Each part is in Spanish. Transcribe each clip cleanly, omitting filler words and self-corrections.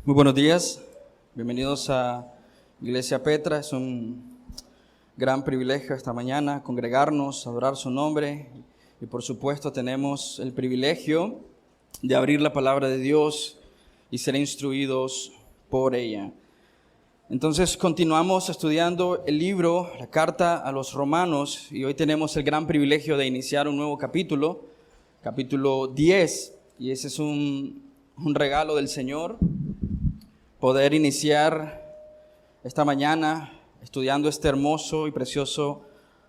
Muy buenos días, bienvenidos a Iglesia Petra. Es un gran privilegio esta mañana congregarnos, adorar su nombre y por supuesto tenemos el privilegio de abrir la palabra de Dios y ser instruidos por ella. Entonces continuamos estudiando el libro, la carta a los Romanos, y hoy tenemos el gran privilegio de iniciar un nuevo capítulo 10, y ese es un regalo del Señor, poder iniciar esta mañana estudiando este hermoso y precioso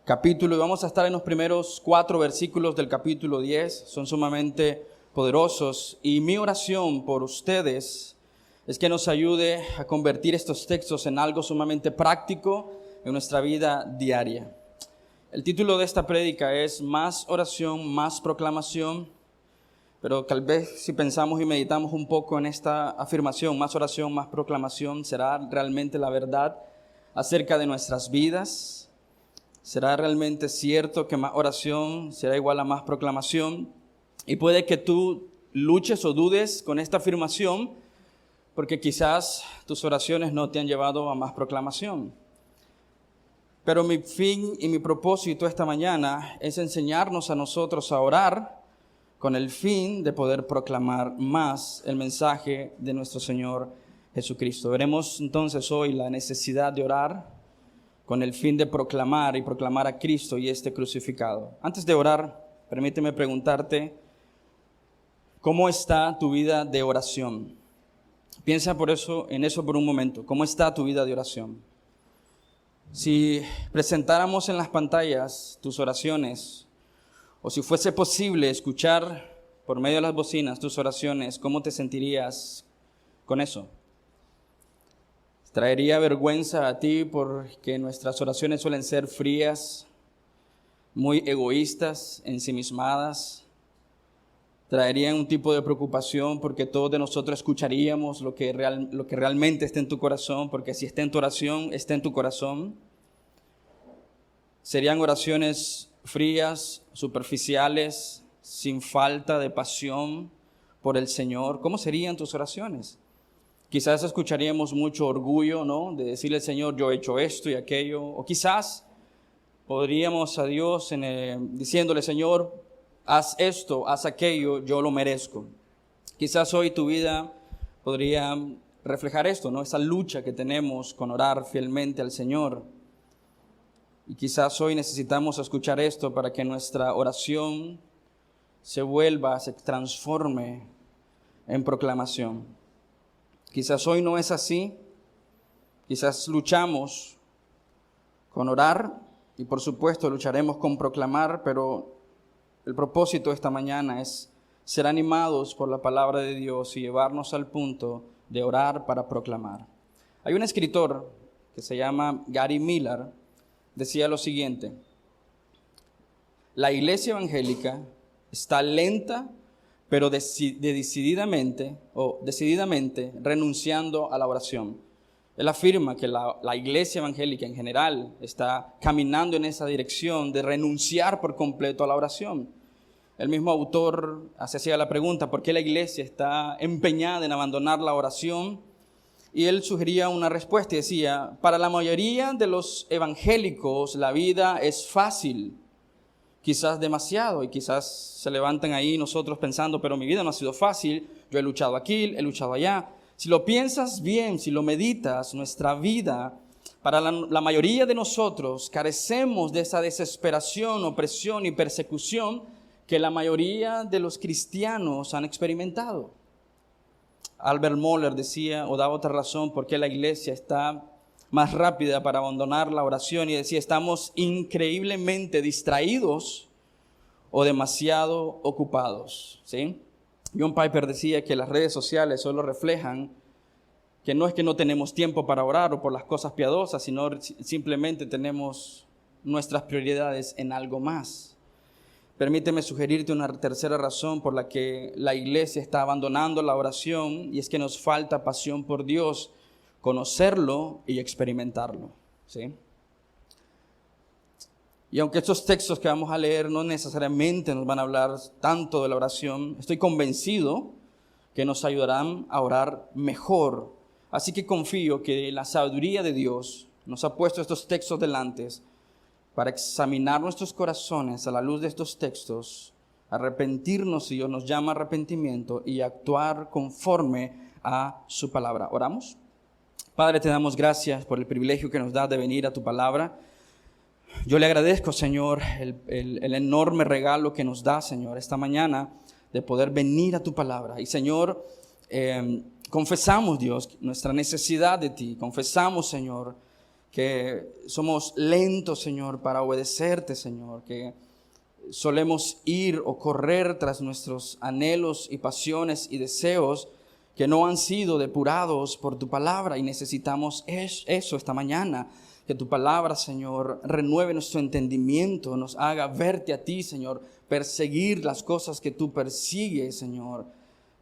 capítulo. Y vamos a estar en los primeros 4 versículos del capítulo 10, son sumamente poderosos. Y mi oración por ustedes es que nos ayude a convertir estos textos en algo sumamente práctico en nuestra vida diaria. El título de esta prédica es Más oración, más proclamación. Pero tal vez si pensamos y meditamos un poco en esta afirmación, más oración, más proclamación, ¿será realmente la verdad acerca de nuestras vidas? ¿Será realmente cierto que más oración será igual a más proclamación? Y puede que tú luches o dudes con esta afirmación porque quizás tus oraciones no te han llevado a más proclamación. Pero mi fin y mi propósito esta mañana es enseñarnos a nosotros a orar con el fin de poder proclamar más el mensaje de nuestro Señor Jesucristo. Veremos entonces hoy la necesidad de orar con el fin de proclamar a Cristo y este crucificado. Antes de orar, permíteme preguntarte, ¿cómo está tu vida de oración? Piensa en eso por un momento. ¿Cómo está tu vida de oración? Si presentáramos en las pantallas tus oraciones, o si fuese posible escuchar por medio de las bocinas tus oraciones, ¿cómo te sentirías con eso? ¿Traería vergüenza a ti porque nuestras oraciones suelen ser frías, muy egoístas, ensimismadas? ¿Traería un tipo de preocupación porque todos de nosotros escucharíamos lo que realmente está en tu corazón? Porque si está en tu oración, está en tu corazón. ¿Serían oraciones frías, superficiales, sin falta de pasión por el Señor? ¿Cómo serían tus oraciones? Quizás escucharíamos mucho orgullo, ¿no? De decirle al Señor, yo he hecho esto y aquello. O quizás podríamos a Dios diciéndole, Señor, haz esto, haz aquello, yo lo merezco. Quizás hoy tu vida podría reflejar esto, ¿no? Esa lucha que tenemos con orar fielmente al Señor. Y quizás hoy necesitamos escuchar esto para que nuestra oración se transforme en proclamación. Quizás hoy no es así. Quizás luchamos con orar y por supuesto lucharemos con proclamar, pero el propósito de esta mañana es ser animados por la palabra de Dios y llevarnos al punto de orar para proclamar. Hay un escritor que se llama Gary Miller. Decía lo siguiente: la iglesia evangélica está lenta, pero decididamente renunciando a la oración. Él afirma que la iglesia evangélica en general está caminando en esa dirección de renunciar por completo a la oración. El mismo autor hacía la pregunta, ¿por qué la iglesia está empeñada en abandonar la oración? Y él sugería una respuesta y decía, para la mayoría de los evangélicos la vida es fácil, quizás demasiado, y quizás se levantan ahí nosotros pensando, pero mi vida no ha sido fácil, yo he luchado aquí, he luchado allá. Si lo piensas bien, si lo meditas, nuestra vida, para la mayoría de nosotros carecemos de esa desesperación, opresión y persecución que la mayoría de los cristianos han experimentado. Albert Mohler decía o daba otra razón por qué la iglesia está más rápida para abandonar la oración y decía, estamos increíblemente distraídos o demasiado ocupados, ¿sí? John Piper decía que las redes sociales solo reflejan que no es que no tenemos tiempo para orar o por las cosas piadosas, sino simplemente tenemos nuestras prioridades en algo más. Permíteme sugerirte una tercera razón por la que la iglesia está abandonando la oración, y es que nos falta pasión por Dios, conocerlo y experimentarlo, ¿sí? Y aunque estos textos que vamos a leer no necesariamente nos van a hablar tanto de la oración, estoy convencido que nos ayudarán a orar mejor. Así que confío que la sabiduría de Dios nos ha puesto estos textos delante para examinar nuestros corazones a la luz de estos textos, arrepentirnos si Dios nos llama a arrepentimiento y actuar conforme a su palabra. ¿Oramos? Padre, te damos gracias por el privilegio que nos das de venir a tu palabra. Yo le agradezco, Señor, el enorme regalo que nos da, Señor, esta mañana de poder venir a tu palabra. Y, Señor, confesamos, Dios, nuestra necesidad de ti. Confesamos, Señor, que somos lentos, Señor, para obedecerte, Señor, que solemos ir o correr tras nuestros anhelos y pasiones y deseos que no han sido depurados por tu palabra, y necesitamos eso esta mañana. Que tu palabra, Señor, renueve nuestro entendimiento, nos haga verte a ti, Señor, perseguir las cosas que tú persigues, Señor,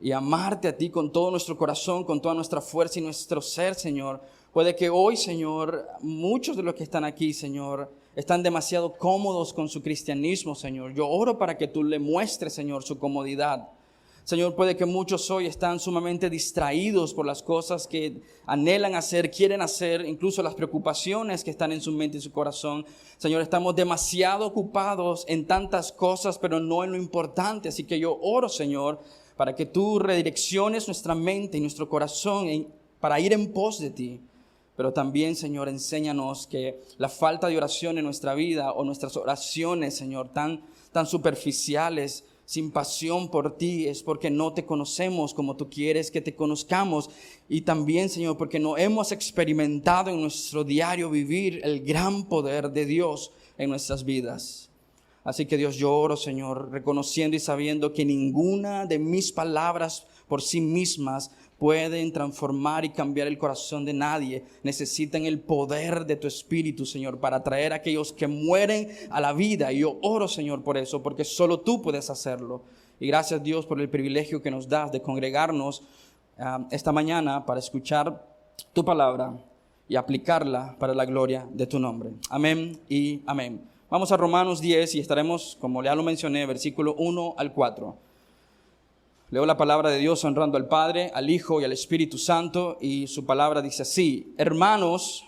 y amarte a ti con todo nuestro corazón, con toda nuestra fuerza y nuestro ser, Señor. Puede que hoy, Señor, muchos de los que están aquí, Señor, están demasiado cómodos con su cristianismo, Señor. Yo oro para que tú le muestres, Señor, su comodidad. Señor, puede que muchos hoy están sumamente distraídos por las cosas que anhelan hacer, quieren hacer, incluso las preocupaciones que están en su mente y su corazón. Señor, estamos demasiado ocupados en tantas cosas, pero no en lo importante. Así que yo oro, Señor, para que tú redirecciones nuestra mente y nuestro corazón para ir en pos de ti. Pero también, Señor, enséñanos que la falta de oración en nuestra vida, o nuestras oraciones, Señor, tan superficiales, sin pasión por ti, es porque no te conocemos como tú quieres que te conozcamos. Y también, Señor, porque no hemos experimentado en nuestro diario vivir el gran poder de Dios en nuestras vidas. Así que, Dios, yo oro, Señor, reconociendo y sabiendo que ninguna de mis palabras por sí mismas pueden transformar y cambiar el corazón de nadie. Necesitan el poder de tu Espíritu, Señor, para traer a aquellos que mueren a la vida. Y yo oro, Señor, por eso, porque solo tú puedes hacerlo. Y gracias, Dios, por el privilegio que nos das de congregarnos esta mañana para escuchar tu palabra y aplicarla para la gloria de tu nombre. Amén y amén. Vamos a Romanos 10 y estaremos, como ya lo mencioné, versículo 1 al 4. Leo la palabra de Dios honrando al Padre, al Hijo y al Espíritu Santo, y su palabra dice así: Hermanos,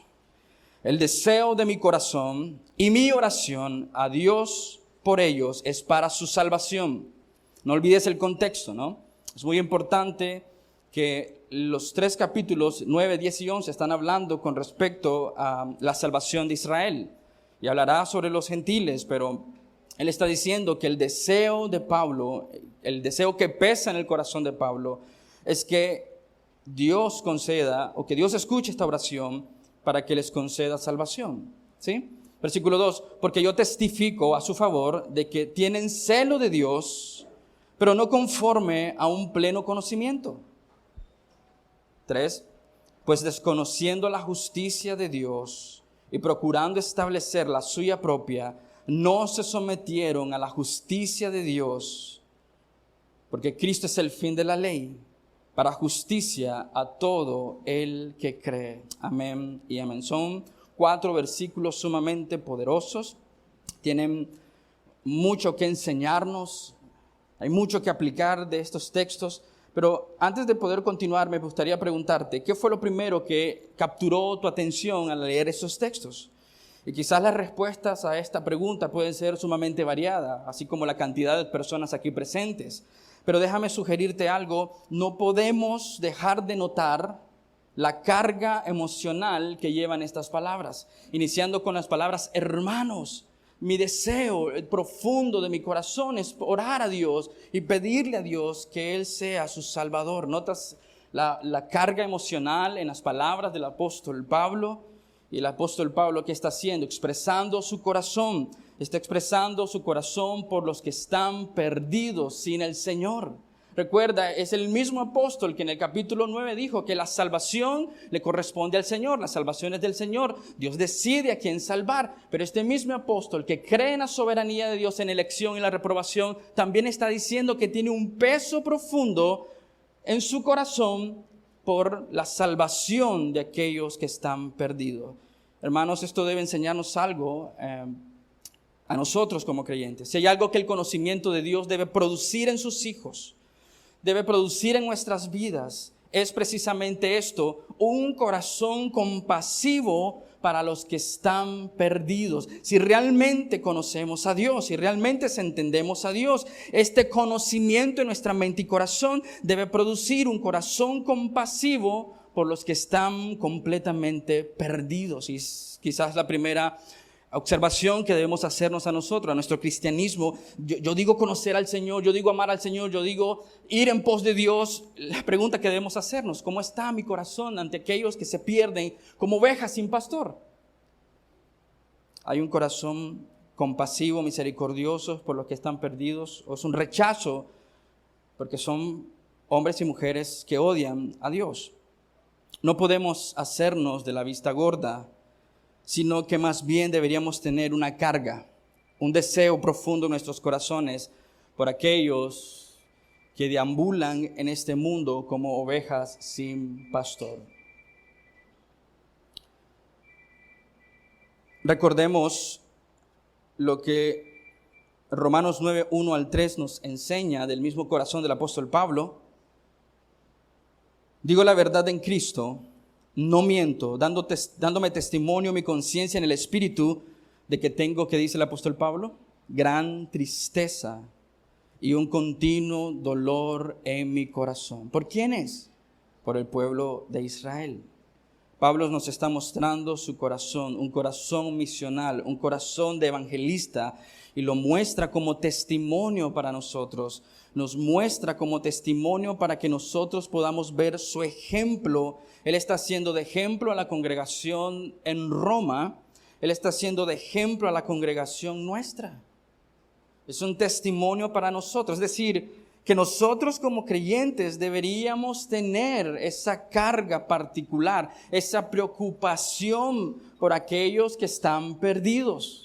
el deseo de mi corazón y mi oración a Dios por ellos es para su salvación. No olvides el contexto, ¿no? Es muy importante que los 3 capítulos 9, 10 y 11 están hablando con respecto a la salvación de Israel. Y hablará sobre los gentiles, pero él está diciendo que el deseo de Pablo, el deseo que pesa en el corazón de Pablo, es que Dios conceda, o que Dios escuche esta oración para que les conceda salvación. ¿Sí? Versículo 2, porque yo testifico a su favor de que tienen celo de Dios, pero no conforme a un pleno conocimiento. 3, pues desconociendo la justicia de Dios y procurando establecer la suya propia, no se sometieron a la justicia de Dios, porque Cristo es el fin de la ley, para justicia a todo el que cree. Amén y amén. Son 4 versículos sumamente poderosos, tienen mucho que enseñarnos, hay mucho que aplicar de estos textos, pero antes de poder continuar me gustaría preguntarte, ¿qué fue lo primero que capturó tu atención al leer estos textos? Y quizás las respuestas a esta pregunta pueden ser sumamente variadas, así como la cantidad de personas aquí presentes. Pero déjame sugerirte algo, no podemos dejar de notar la carga emocional que llevan estas palabras, iniciando con las palabras hermanos. Mi deseo profundo de mi corazón es orar a Dios y pedirle a Dios que Él sea su Salvador. ¿Notas la carga emocional en las palabras del apóstol Pablo? Y el apóstol Pablo, ¿qué está haciendo? Expresando su corazón. Está expresando su corazón por los que están perdidos sin el Señor. Recuerda, es el mismo apóstol que en el capítulo 9 dijo que la salvación le corresponde al Señor. La salvación es del Señor. Dios decide a quién salvar. Pero este mismo apóstol que cree en la soberanía de Dios en elección y la reprobación, también está diciendo que tiene un peso profundo en su corazón por la salvación de aquellos que están perdidos. Hermanos, esto debe enseñarnos algo a nosotros como creyentes. Si hay algo que el conocimiento de Dios debe producir en sus hijos, debe producir en nuestras vidas es precisamente esto: un corazón compasivo para los que están perdidos. Si realmente conocemos a Dios, si realmente entendemos a Dios, este conocimiento en nuestra mente y corazón debe producir un corazón compasivo por los que están completamente perdidos. Y quizás la primera observación que debemos hacernos a nosotros, a nuestro cristianismo. Yo digo conocer al Señor, yo digo amar al Señor, yo digo ir en pos de Dios. La pregunta que debemos hacernos: ¿cómo está mi corazón ante aquellos que se pierden como ovejas sin pastor? ¿Hay un corazón compasivo, misericordioso por los que están perdidos? ¿O es un rechazo porque son hombres y mujeres que odian a Dios? No podemos hacernos de la vista gorda, sino que más bien deberíamos tener una carga, un deseo profundo en nuestros corazones por aquellos que deambulan en este mundo como ovejas sin pastor. Recordemos lo que Romanos 9, 1 al 3 nos enseña del mismo corazón del apóstol Pablo. Digo la verdad en Cristo, no miento, dándome testimonio mi conciencia en el Espíritu de que tengo, ¿qué dice el apóstol Pablo? Gran tristeza y un continuo dolor en mi corazón. ¿Por quién es? Por el pueblo de Israel. Pablo nos está mostrando su corazón, un corazón misional, un corazón de evangelista, y lo muestra como testimonio para nosotros. Nos muestra como testimonio para que nosotros podamos ver su ejemplo. Él está siendo de ejemplo a la congregación en Roma. Él está siendo de ejemplo a la congregación nuestra. Es un testimonio para nosotros. Es decir, que nosotros como creyentes deberíamos tener esa carga particular, esa preocupación por aquellos que están perdidos.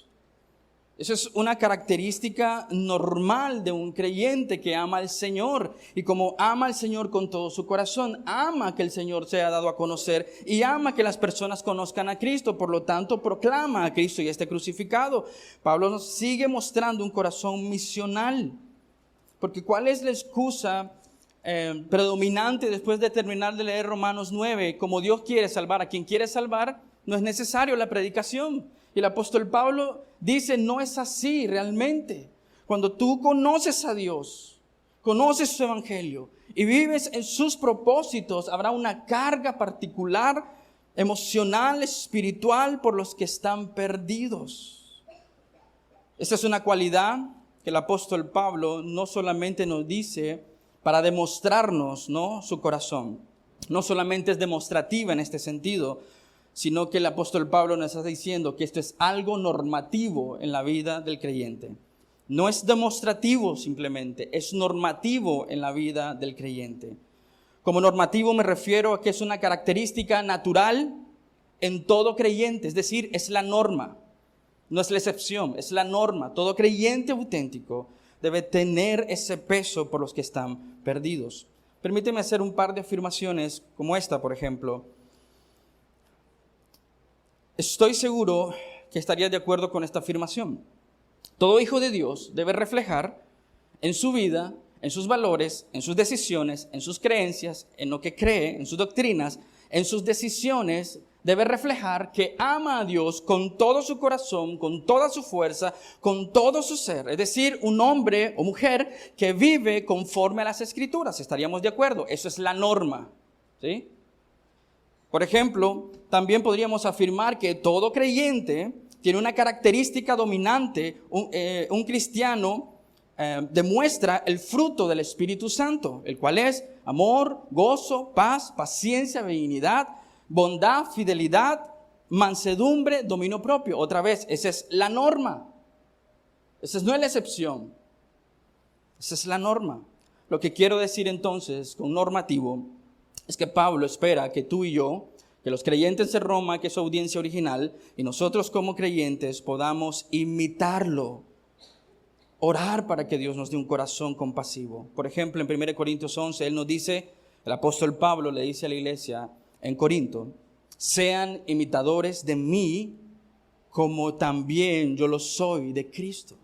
Eso es una característica normal de un creyente que ama al Señor. Y como ama al Señor con todo su corazón, ama que el Señor sea dado a conocer y ama que las personas conozcan a Cristo. Por lo tanto, proclama a Cristo y esté crucificado. Pablo nos sigue mostrando un corazón misional. Porque ¿cuál es la excusa predominante después de terminar de leer Romanos 9? Como Dios quiere salvar a quien quiere salvar, no es necesario la predicación. Y el apóstol Pablo dice: no es así realmente. Cuando tú conoces a Dios, conoces su evangelio y vives en sus propósitos, habrá una carga particular, emocional, espiritual por los que están perdidos. Esa es una cualidad que el apóstol Pablo no solamente nos dice para demostrarnos, ¿no?, su corazón. No solamente es demostrativa en este sentido, sino que el apóstol Pablo nos está diciendo que esto es algo normativo en la vida del creyente. No es demostrativo simplemente, es normativo en la vida del creyente. Como normativo me refiero a que es una característica natural en todo creyente, es decir, es la norma. No es la excepción, es la norma. Todo creyente auténtico debe tener ese peso por los que están perdidos. Permíteme hacer un par de afirmaciones como esta, por ejemplo. Estoy seguro que estarías de acuerdo con esta afirmación. Todo hijo de Dios debe reflejar en su vida, en sus valores, en sus decisiones, en sus creencias, en lo que cree, en sus doctrinas, en sus decisiones. Debe reflejar que ama a Dios con todo su corazón, con toda su fuerza, con todo su ser. Es decir, un hombre o mujer que vive conforme a las Escrituras. ¿Estaríamos de acuerdo? Eso es la norma, ¿sí? Por ejemplo, también podríamos afirmar que todo creyente tiene una característica dominante. Un cristiano demuestra el fruto del Espíritu Santo, el cual es amor, gozo, paz, paciencia, benignidad, bondad, fidelidad, mansedumbre, dominio propio. Otra vez, esa es la norma. Esa no es la excepción. Esa es la norma. Lo que quiero decir entonces con normativo es que Pablo espera que tú y yo, que los creyentes de Roma, que es su audiencia original, y nosotros como creyentes podamos imitarlo. Orar para que Dios nos dé un corazón compasivo. Por ejemplo, en 1 Corintios 11, él nos dice, el apóstol Pablo le dice a la iglesia en Corinto: sean imitadores de mí como también yo lo soy de Cristo.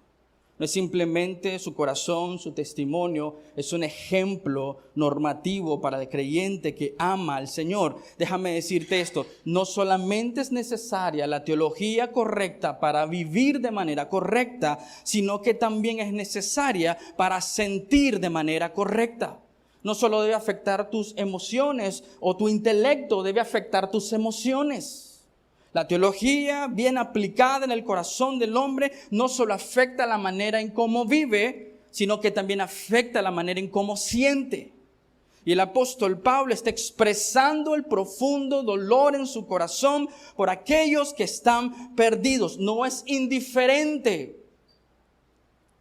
No es simplemente su corazón, su testimonio, es un ejemplo normativo para el creyente que ama al Señor. Déjame decirte esto, no solamente es necesaria la teología correcta para vivir de manera correcta, sino que también es necesaria para sentir de manera correcta. No solo debe afectar tus emociones o tu intelecto, debe afectar tus emociones. La teología bien aplicada en el corazón del hombre no solo afecta la manera en cómo vive, sino que también afecta la manera en cómo siente. Y el apóstol Pablo está expresando el profundo dolor en su corazón por aquellos que están perdidos. No es indiferente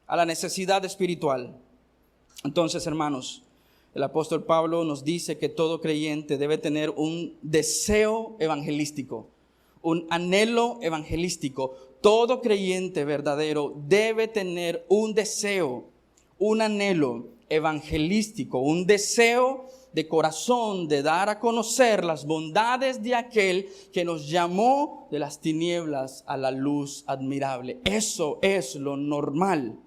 a la necesidad espiritual. Entonces, hermanos, el apóstol Pablo nos dice que todo creyente debe tener un deseo evangelístico. Un anhelo evangelístico. Todo creyente verdadero debe tener un deseo, un anhelo evangelístico, un deseo de corazón de dar a conocer las bondades de aquel que nos llamó de las tinieblas a la luz admirable. Eso es lo normal.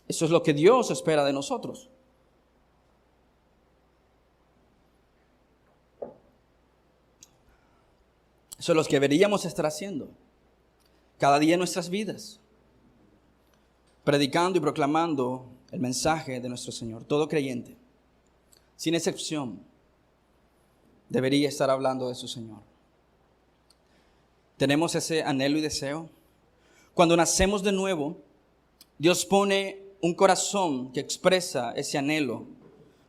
Eso es lo que Dios espera de nosotros. Eso es lo que deberíamos estar haciendo cada día en nuestras vidas, predicando y proclamando el mensaje de nuestro Señor. Todo creyente, sin excepción, debería estar hablando de su Señor. ¿Tenemos ese anhelo y deseo? Cuando nacemos de nuevo, Dios pone un corazón que expresa ese anhelo,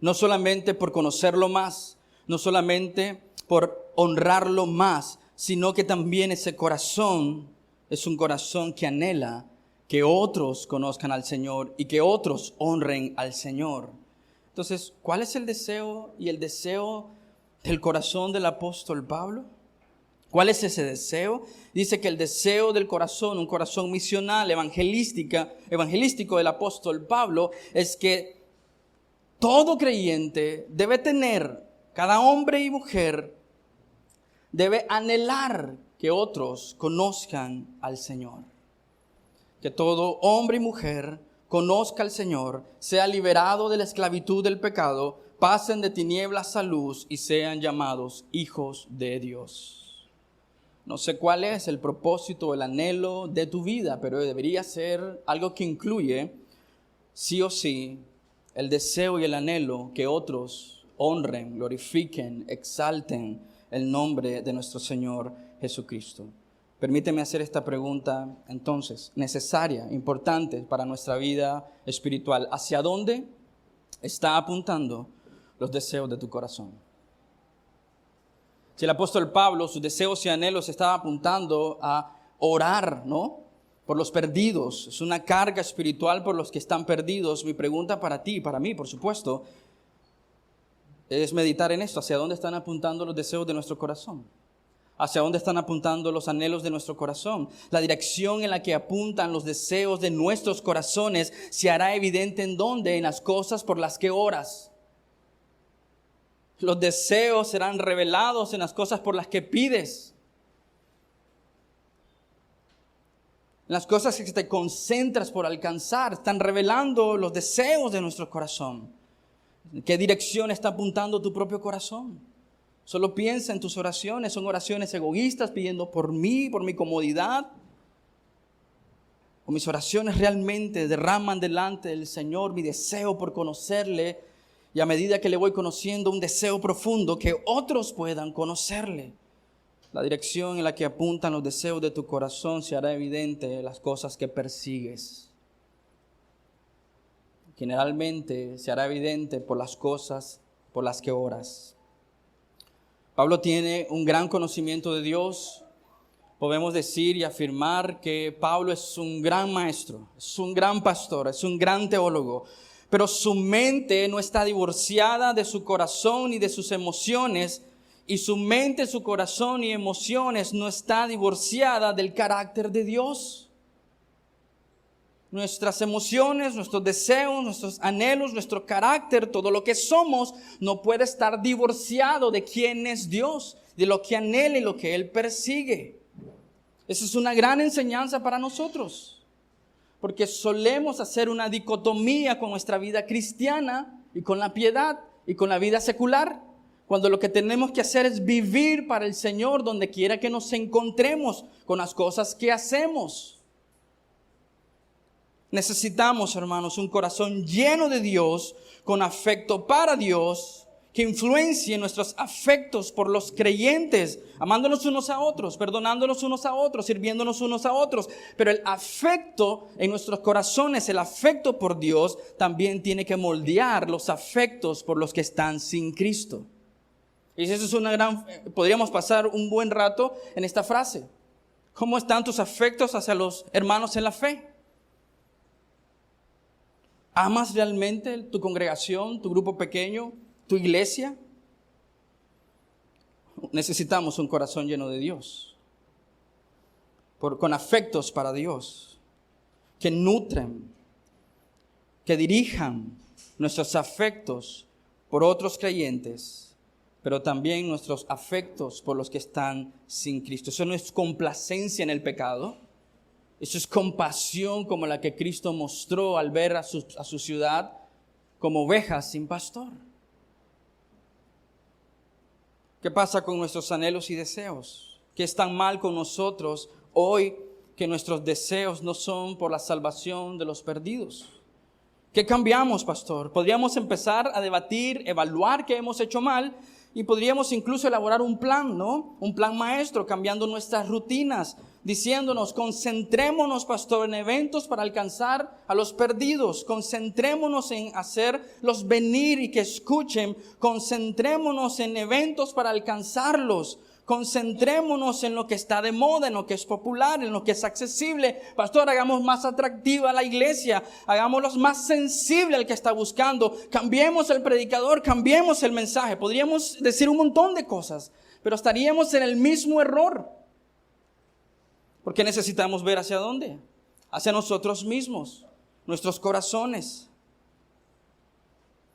no solamente por conocerlo más, no solamente por honrarlo más, sino que también ese corazón es un corazón que anhela que otros conozcan al Señor y que otros honren al Señor. Entonces, ¿cuál es el deseo y el deseo del corazón del apóstol Pablo? ¿Cuál es ese deseo? Dice que el deseo del corazón, un corazón misional, evangelístico del apóstol Pablo, es que todo creyente debe tener, cada hombre y mujer, debe anhelar que otros conozcan al Señor. Que todo hombre y mujer conozca al Señor, sea liberado de la esclavitud del pecado, pasen de tinieblas a luz y sean llamados hijos de Dios. No sé cuál es el propósito, el anhelo de tu vida, pero debería ser algo que incluye, sí o sí, el deseo y el anhelo que otros honren, glorifiquen, exalten el nombre de nuestro Señor Jesucristo. Permíteme hacer esta pregunta entonces, necesaria, importante para nuestra vida espiritual. ¿Hacia dónde está apuntando los deseos de tu corazón? Si el apóstol Pablo, sus deseos y anhelos estaban apuntando a orar, ¿no?, por los perdidos, es una carga espiritual por los que están perdidos. Mi pregunta para ti y para mí, por supuesto, es meditar en esto. ¿Hacia dónde están apuntando los deseos de nuestro corazón? ¿Hacia dónde están apuntando los anhelos de nuestro corazón? La dirección en la que apuntan los deseos de nuestros corazones se hará evidente en dónde, en las cosas por las que oras. Los deseos serán revelados en las cosas por las que pides. En las cosas que te concentras por alcanzar, están revelando los deseos de nuestro corazón. ¿En qué dirección está apuntando tu propio corazón? Solo piensa en tus oraciones. ¿Son oraciones egoístas pidiendo por mí, por mi comodidad? ¿O mis oraciones realmente derraman delante del Señor mi deseo por conocerle? Y a medida que le voy conociendo, un deseo profundo que otros puedan conocerle. La dirección en la que apuntan los deseos de tu corazón se hará evidente en las cosas que persigues. Generalmente se hará evidente por las cosas por las que oras. Pablo tiene un gran conocimiento de Dios. Podemos decir y afirmar que Pablo es un gran maestro, es un gran pastor, es un gran teólogo. Pero su mente no está divorciada de su corazón y de sus emociones. Y su mente, su corazón y emociones no está divorciada del carácter de Dios. Nuestras emociones, nuestros deseos, nuestros anhelos, nuestro carácter, todo lo que somos, no puede estar divorciado de quién es Dios, de lo que anhela y lo que Él persigue. Esa es una gran enseñanza para nosotros, porque solemos hacer una dicotomía con nuestra vida cristiana y con la piedad y con la vida secular, cuando lo que tenemos que hacer es vivir para el Señor donde quiera que nos encontremos con las cosas que hacemos. Necesitamos, hermanos, un corazón lleno de Dios, con afecto para Dios, que influencie nuestros afectos por los creyentes, amándonos unos a otros, perdonándonos unos a otros, sirviéndonos unos a otros. Pero el afecto en nuestros corazones, el afecto por Dios, también tiene que moldear los afectos por los que están sin Cristo. Y eso es podríamos pasar un buen rato en esta frase. ¿Cómo están tus afectos hacia los hermanos en la fe? ¿Amas realmente tu congregación, tu grupo pequeño, tu iglesia? Necesitamos un corazón lleno de Dios, con afectos para Dios, que nutren, que dirijan nuestros afectos por otros creyentes, pero también nuestros afectos por los que están sin Cristo. Eso no es complacencia en el pecado. Eso es compasión como la que Cristo mostró al ver a su ciudad como ovejas sin pastor. ¿Qué pasa con nuestros anhelos y deseos? ¿Qué es tan mal con nosotros hoy que nuestros deseos no son por la salvación de los perdidos? ¿Qué cambiamos, pastor? Podríamos empezar a debatir, evaluar qué hemos hecho mal y podríamos incluso elaborar un plan, ¿no? Un plan maestro, cambiando nuestras rutinas, diciéndonos, concentrémonos, pastor, en eventos para alcanzar a los perdidos. Concentrémonos en hacerlos venir y que escuchen. Concentrémonos en eventos para alcanzarlos. Concentrémonos en lo que está de moda, en lo que es popular, en lo que es accesible. Pastor, hagamos más atractiva la iglesia. Hagámoslos más sensible al que está buscando. Cambiemos el predicador, cambiemos el mensaje. Podríamos decir un montón de cosas, pero estaríamos en el mismo error. Porque necesitamos ver hacia dónde, hacia nosotros mismos, nuestros corazones.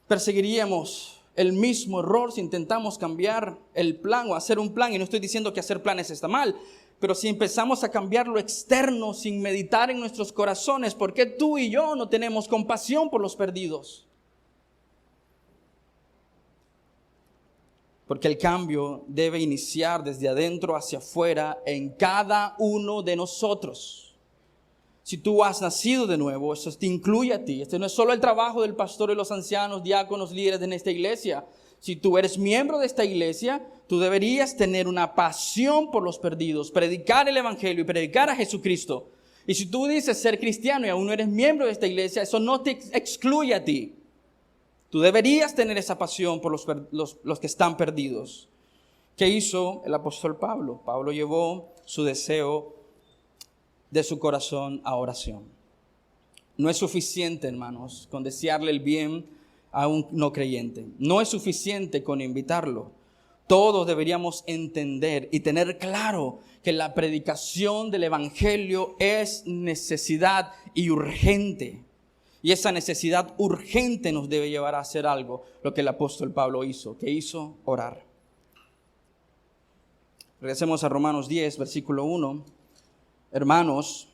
Perseguiríamos el mismo error si intentamos cambiar el plan o hacer un plan. Y no estoy diciendo que hacer planes está mal, pero si empezamos a cambiar lo externo sin meditar en nuestros corazones, ¿por qué tú y yo no tenemos compasión por los perdidos? Porque el cambio debe iniciar desde adentro hacia afuera en cada uno de nosotros. Si tú has nacido de nuevo, eso te incluye a ti. Este no es solo el trabajo del pastor y los ancianos, diáconos, líderes de esta iglesia. Si tú eres miembro de esta iglesia, tú deberías tener una pasión por los perdidos, predicar el evangelio y predicar a Jesucristo. Y si tú dices ser cristiano y aún no eres miembro de esta iglesia, eso no te excluye a ti. Tú deberías tener esa pasión por los que están perdidos. ¿Qué hizo el apóstol Pablo? Pablo llevó su deseo de su corazón a oración. No es suficiente, hermanos, con desearle el bien a un no creyente. No es suficiente con invitarlo. Todos deberíamos entender y tener claro que la predicación del evangelio es necesidad y urgente. Y esa necesidad urgente nos debe llevar a hacer algo, lo que el apóstol Pablo hizo. ¿Qué hizo? Orar. Regresemos a Romanos 10, versículo 1. Hermanos,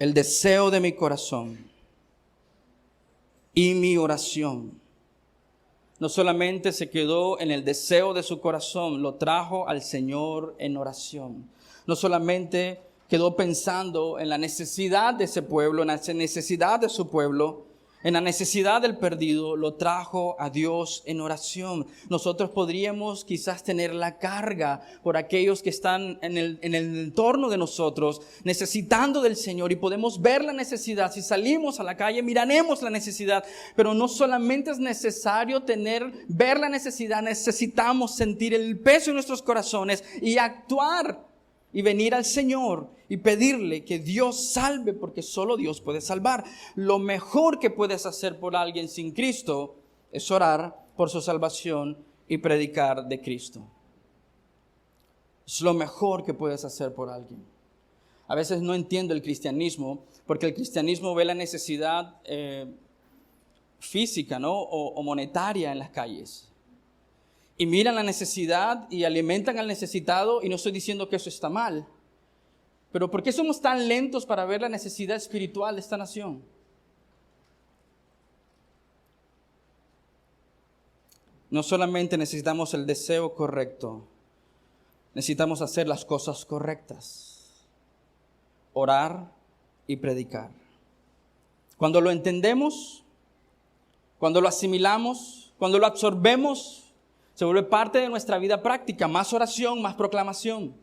el deseo de mi corazón y mi oración no solamente se quedó en el deseo de su corazón, lo trajo al Señor en oración. No solamente quedó pensando en la necesidad de ese pueblo, en la necesidad de su pueblo, en la necesidad del perdido, lo trajo a Dios en oración. Nosotros podríamos quizás tener la carga por aquellos que están en el entorno de nosotros, necesitando del Señor, y podemos ver la necesidad. Si salimos a la calle, miraremos la necesidad, pero no solamente es necesario ver la necesidad, necesitamos sentir el peso en nuestros corazones y actuar y venir al Señor y pedirle que Dios salve, porque solo Dios puede salvar. Lo mejor que puedes hacer por alguien sin Cristo es orar por su salvación y predicar de Cristo. Es lo mejor que puedes hacer por alguien. A veces no entiendo el cristianismo, porque el cristianismo ve la necesidad física, ¿no? o monetaria en las calles. y miran la necesidad y alimentan al necesitado, y no estoy diciendo que eso está mal. Pero ¿por qué somos tan lentos para ver la necesidad espiritual de esta nación? No solamente necesitamos el deseo correcto, necesitamos hacer las cosas correctas. Orar y predicar. Cuando lo entendemos, cuando lo asimilamos, cuando lo absorbemos, se vuelve parte de nuestra vida práctica. Más oración, más proclamación.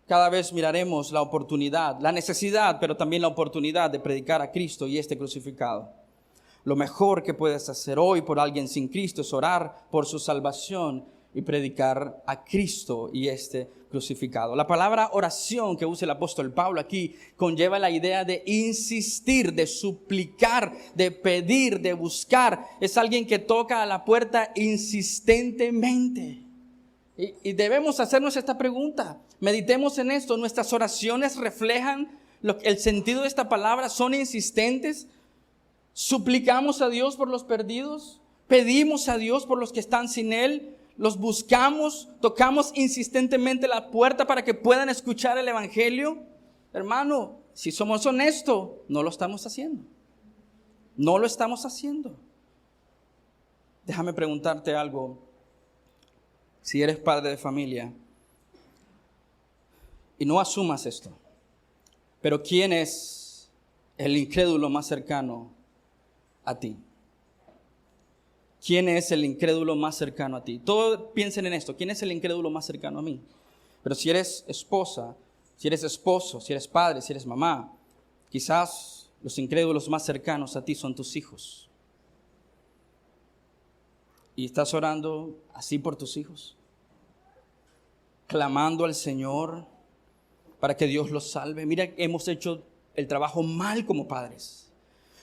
Cada vez miraremos la oportunidad, la necesidad, pero también la oportunidad de predicar a Cristo y este crucificado. Lo mejor que puedes hacer hoy por alguien sin Cristo es orar por su salvación y predicar a Cristo y este crucificado. La palabra oración que usa el apóstol Pablo aquí conlleva la idea de insistir, de suplicar, de pedir, de buscar. Es alguien que toca a la puerta insistentemente. Y debemos hacernos esta pregunta. Meditemos en esto. ¿Nuestras oraciones reflejan el sentido de esta palabra? ¿Son insistentes? ¿Suplicamos a Dios por los perdidos? ¿Pedimos a Dios por los que están sin Él? ¿Los buscamos? ¿Tocamos insistentemente la puerta para que puedan escuchar el Evangelio? Hermano, si somos honestos, no lo estamos haciendo. No lo estamos haciendo. Déjame preguntarte algo. Si eres padre de familia, y no asumas esto, pero ¿quién es el incrédulo más cercano a ti? ¿Quién es el incrédulo más cercano a ti? Todos piensen en esto. ¿Quién es el incrédulo más cercano a mí? Pero si eres esposa, si eres esposo, si eres padre, si eres mamá, quizás los incrédulos más cercanos a ti son tus hijos. ¿Y estás orando así por tus hijos? Clamando al Señor para que Dios los salve. Mira, hemos hecho el trabajo mal como padres,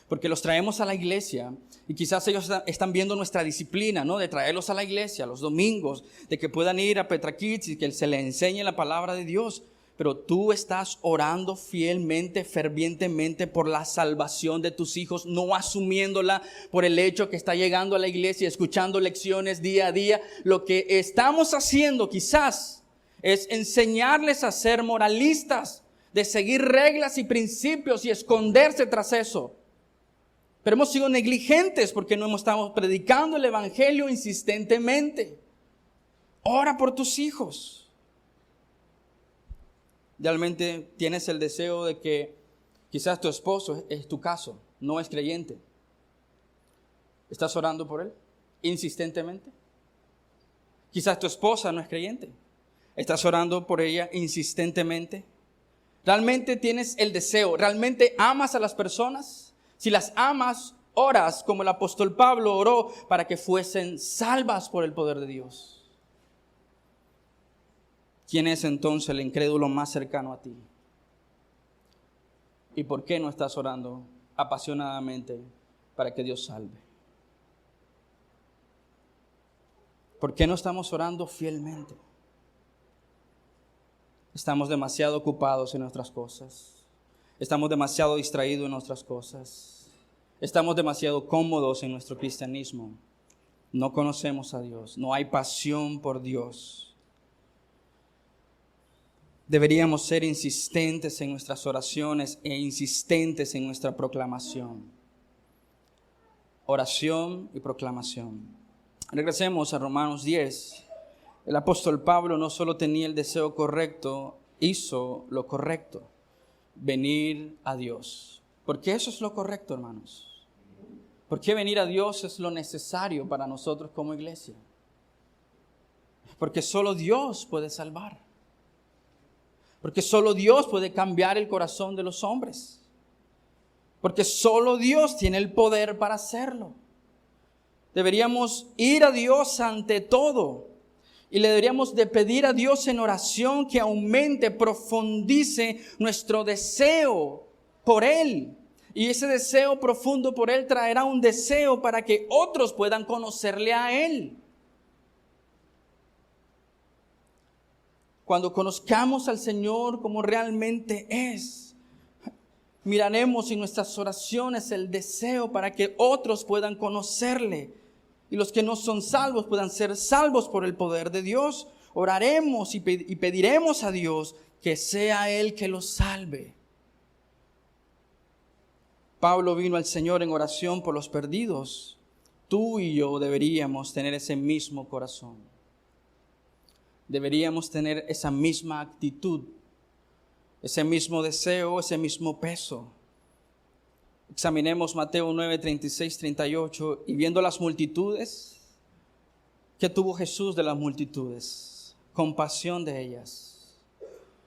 porque los traemos a la iglesia y quizás ellos están viendo nuestra disciplina, ¿no? De traerlos a la iglesia los domingos, de que puedan ir a Petra Kids y que se les enseñe la palabra de Dios. Pero tú estás orando fielmente, fervientemente por la salvación de tus hijos, no asumiéndola por el hecho que está llegando a la iglesia, escuchando lecciones día a día. Lo que estamos haciendo quizás es enseñarles a ser moralistas, de seguir reglas y principios y esconderse tras eso. Pero hemos sido negligentes porque no estamos predicando el Evangelio insistentemente. Ora por tus hijos. Realmente tienes el deseo de que quizás tu esposo, es tu caso, no es creyente. ¿Estás orando por él insistentemente? Quizás tu esposa no es creyente. ¿Estás orando por ella insistentemente? ¿Realmente tienes el deseo? ¿Realmente amas a las personas? Si las amas, oras como el apóstol Pablo oró para que fuesen salvas por el poder de Dios. ¿Quién es entonces el incrédulo más cercano a ti? ¿Y por qué no estás orando apasionadamente para que Dios salve? ¿Por qué no estamos orando fielmente? Estamos demasiado ocupados en nuestras cosas. Estamos demasiado distraídos en nuestras cosas. Estamos demasiado cómodos en nuestro cristianismo. No conocemos a Dios. No hay pasión por Dios. Deberíamos ser insistentes en nuestras oraciones e insistentes en nuestra proclamación. Oración y proclamación. Regresemos a Romanos 10. El apóstol Pablo no solo tenía el deseo correcto, hizo lo correcto. Venir a Dios. Porque eso es lo correcto, hermanos. Porque venir a Dios es lo necesario para nosotros como iglesia. Porque solo Dios puede salvar. Porque solo Dios puede cambiar el corazón de los hombres. Porque solo Dios tiene el poder para hacerlo. Deberíamos ir a Dios ante todo. Y le deberíamos de pedir a Dios en oración que aumente, profundice nuestro deseo por Él. Y ese deseo profundo por Él traerá un deseo para que otros puedan conocerle a Él. Cuando conozcamos al Señor como realmente es, miraremos en nuestras oraciones el deseo para que otros puedan conocerle. y los que no son salvos puedan ser salvos por el poder de Dios. Oraremos y pediremos a Dios que sea Él que los salve. Pablo vino al Señor en oración por los perdidos. Tú y yo deberíamos tener ese mismo corazón. Deberíamos tener esa misma actitud, ese mismo deseo, ese mismo peso. Examinemos Mateo 9, 36, 38, y viendo las multitudes, ¿qué tuvo Jesús de las multitudes? Compasión de ellas.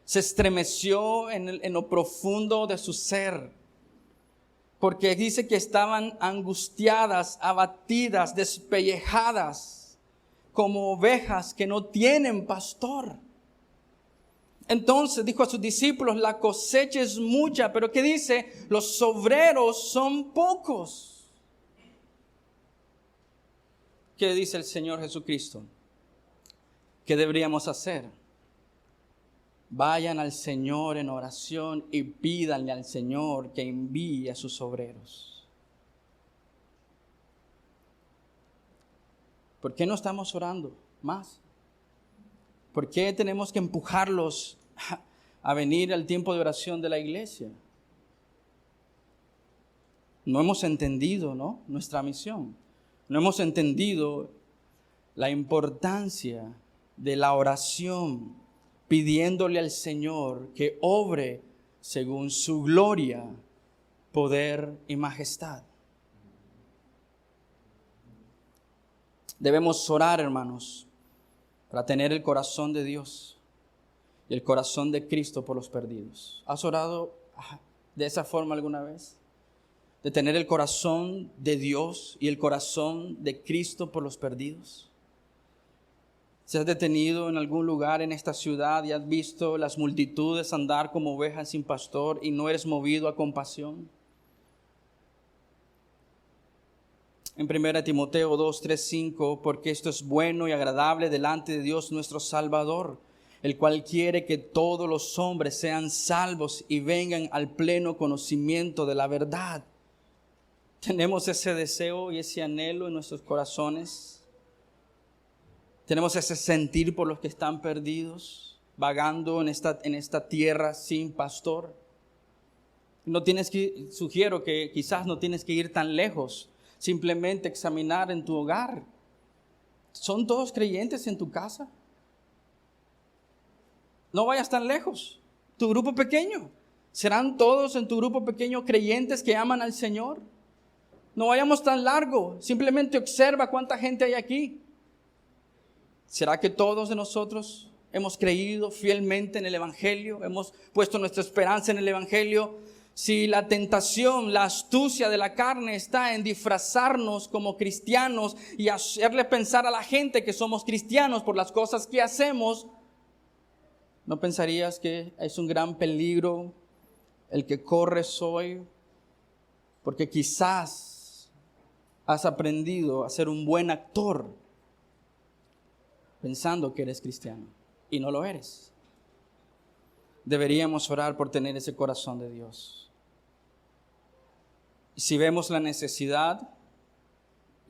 Se estremeció en lo profundo de su ser, porque dice que estaban angustiadas, abatidas, despellejadas, como ovejas que no tienen pastor. Entonces dijo a sus discípulos, la cosecha es mucha, pero ¿qué dice? Los obreros son pocos. ¿Qué dice el Señor Jesucristo? ¿Qué deberíamos hacer? Vayan al Señor en oración y pídanle al Señor que envíe a sus obreros. ¿Por qué no estamos orando más? ¿Por qué tenemos que empujarlos a venir al tiempo de oración de la iglesia? No hemos entendido, ¿no?, nuestra misión. No hemos entendido la importancia de la oración, pidiéndole al Señor que obre según su gloria, poder y majestad. Debemos orar, hermanos, para tener el corazón de Dios y el corazón de Cristo por los perdidos. ¿Has orado de esa forma alguna vez? De tener el corazón de Dios y el corazón de Cristo por los perdidos. ¿Se has detenido en algún lugar en esta ciudad y has visto las multitudes andar como ovejas sin pastor y no eres movido a compasión? En 1 Timoteo 2, 3, 5, porque esto es bueno y agradable delante de Dios nuestro Salvador, el cual quiere que todos los hombres sean salvos y vengan al pleno conocimiento de la verdad. ¿Tenemos ese deseo y ese anhelo en nuestros corazones? ¿Tenemos ese sentir por los que están perdidos, vagando en esta tierra sin pastor? Sugiero que quizás no tienes que ir tan lejos. Simplemente examinar en tu hogar. ¿Son todos creyentes en tu casa? No vayas tan lejos. Tu grupo pequeño. ¿Serán todos en tu grupo pequeño creyentes que aman al Señor? No vayamos tan largo. Simplemente observa cuánta gente hay aquí. ¿Será que todos de nosotros hemos creído fielmente en el Evangelio? ¿Hemos puesto nuestra esperanza en el Evangelio? Si la tentación, la astucia de la carne está en disfrazarnos como cristianos y hacerle pensar a la gente que somos cristianos por las cosas que hacemos, ¿no pensarías que es un gran peligro el que corres hoy? Porque quizás has aprendido a ser un buen actor pensando que eres cristiano y no lo eres. Deberíamos orar por tener ese corazón de Dios. Y si vemos la necesidad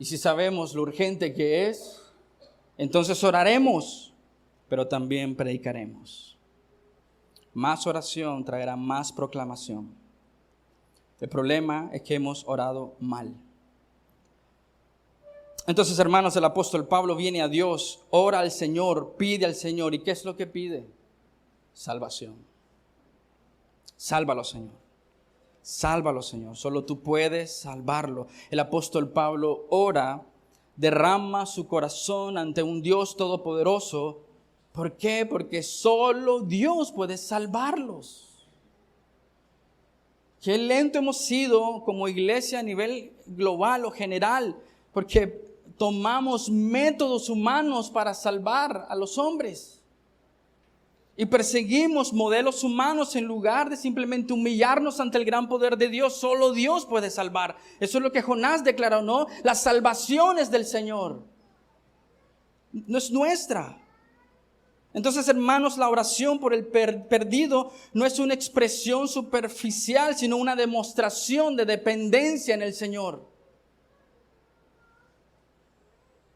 y si sabemos lo urgente que es, entonces oraremos, pero también predicaremos. Más oración traerá más proclamación. El problema es que hemos orado mal. Entonces, hermanos, el apóstol Pablo viene a Dios, ora al Señor, pide al Señor. ¿Y qué es lo que pide? Salvación. Sálvalo, Señor. Sálvalo, Señor. Solo tú puedes salvarlo. El apóstol Pablo ora, derrama su corazón ante un Dios todopoderoso. ¿Por qué? Porque solo Dios puede salvarlos. Qué lento hemos sido como iglesia a nivel global o general, porque tomamos métodos humanos para salvar a los hombres. Y perseguimos modelos humanos en lugar de simplemente humillarnos ante el gran poder de Dios. Solo Dios puede salvar. Eso es lo que Jonás declaró, ¿no? La salvación es del Señor. No es nuestra. Entonces, hermanos, la oración por el perdido no es una expresión superficial, sino una demostración de dependencia en el Señor.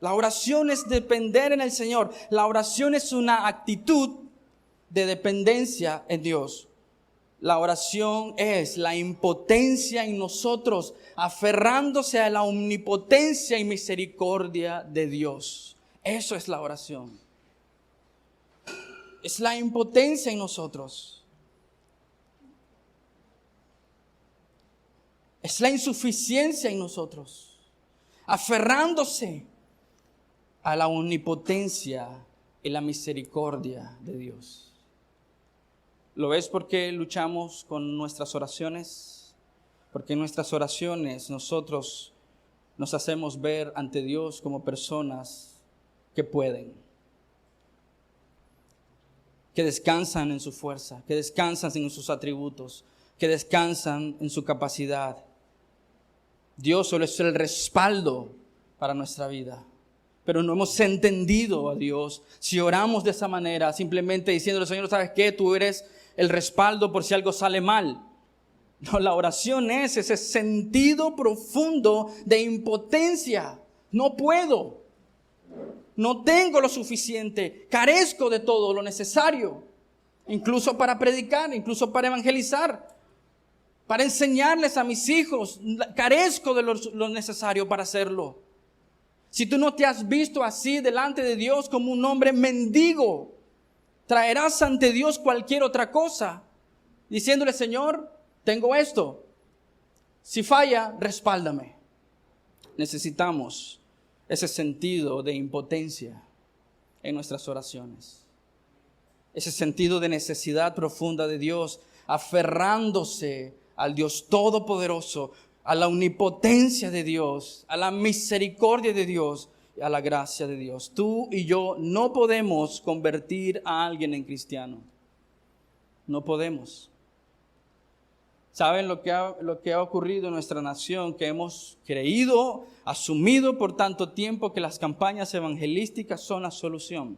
La oración es depender en el Señor. La oración es una actitud de dependencia en Dios. La oración es la impotencia en nosotros, aferrándose a la omnipotencia y misericordia de Dios. Eso es la oración. Es la impotencia en nosotros. Es la insuficiencia en nosotros, aferrándose a la omnipotencia y la misericordia de Dios. ¿Lo ves por qué luchamos con nuestras oraciones? Porque en nuestras oraciones nosotros nos hacemos ver ante Dios como personas que pueden, que descansan en su fuerza, que descansan en sus atributos, que descansan en su capacidad. Dios solo es el respaldo para nuestra vida. Pero no hemos entendido a Dios si oramos de esa manera, simplemente diciéndole, Señor, ¿sabes qué? Tú eres el respaldo por si algo sale mal. No, la oración es ese sentido profundo de impotencia. No puedo, no tengo lo suficiente, carezco de todo lo necesario, incluso para predicar, incluso para evangelizar, para enseñarles a mis hijos, carezco de lo necesario para hacerlo. Si tú no te has visto así delante de Dios como un hombre mendigo, traerás ante Dios cualquier otra cosa, diciéndole, Señor, tengo esto. Si falla, respáldame. Necesitamos ese sentido de impotencia en nuestras oraciones. Ese sentido de necesidad profunda de Dios, aferrándose al Dios Todopoderoso, a la omnipotencia de Dios, a la misericordia de Dios y a la gracia de Dios. Tú y yo no podemos convertir a alguien en cristiano. No podemos. ¿Saben lo que ha ocurrido en nuestra nación? Que hemos creído, asumido por tanto tiempo que las campañas evangelísticas son la solución.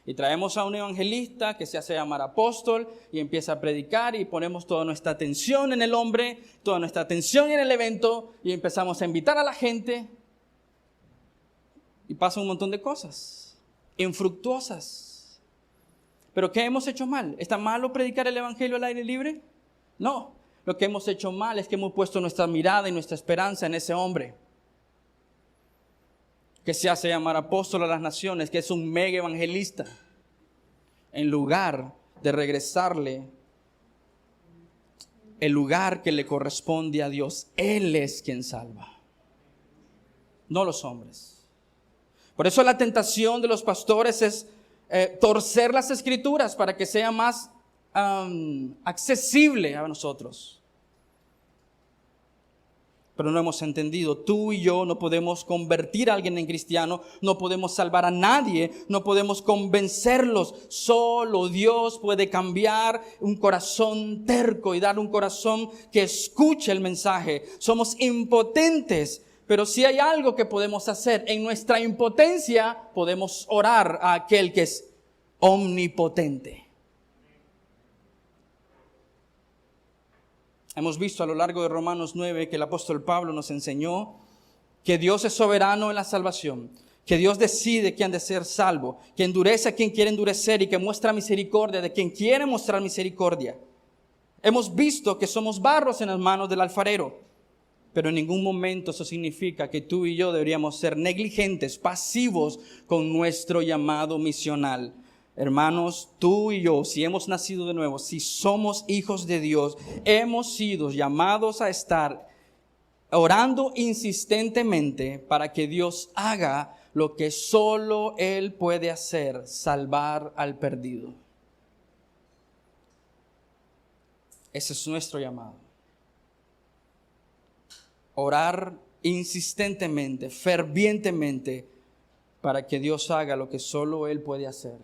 Y traemos a un evangelista que se hace llamar apóstol y empieza a predicar y ponemos toda nuestra atención en el hombre, toda nuestra atención en el evento y empezamos a invitar a la gente y pasa un montón de cosas infructuosas. ¿Pero qué hemos hecho mal? ¿Está malo predicar el evangelio al aire libre? No, lo que hemos hecho mal es que hemos puesto nuestra mirada y nuestra esperanza en ese hombre que se hace llamar apóstol a las naciones, que es un mega evangelista, en lugar de regresarle el lugar que le corresponde a Dios. Él es quien salva, no los hombres. Por eso la tentación de los pastores es torcer las escrituras para que sea más accesible a nosotros. Pero no hemos entendido. Tú y yo no podemos convertir a alguien en cristiano, no podemos salvar a nadie, no podemos convencerlos. Solo Dios puede cambiar un corazón terco y dar un corazón que escuche el mensaje. Somos impotentes, pero si hay algo que podemos hacer en nuestra impotencia, podemos orar a aquel que es omnipotente. Hemos visto a lo largo de Romanos 9 que el apóstol Pablo nos enseñó que Dios es soberano en la salvación, que Dios decide quién ha de ser salvo, que endurece a quien quiere endurecer y que muestra misericordia de quien quiere mostrar misericordia. Hemos visto que somos barros en las manos del alfarero, pero en ningún momento eso significa que tú y yo deberíamos ser negligentes, pasivos con nuestro llamado misional. Hermanos, tú y yo, si hemos nacido de nuevo, si somos hijos de Dios, hemos sido llamados a estar orando insistentemente para que Dios haga lo que solo Él puede hacer, salvar al perdido. Ese es nuestro llamado. Orar insistentemente, fervientemente, para que Dios haga lo que solo Él puede hacer.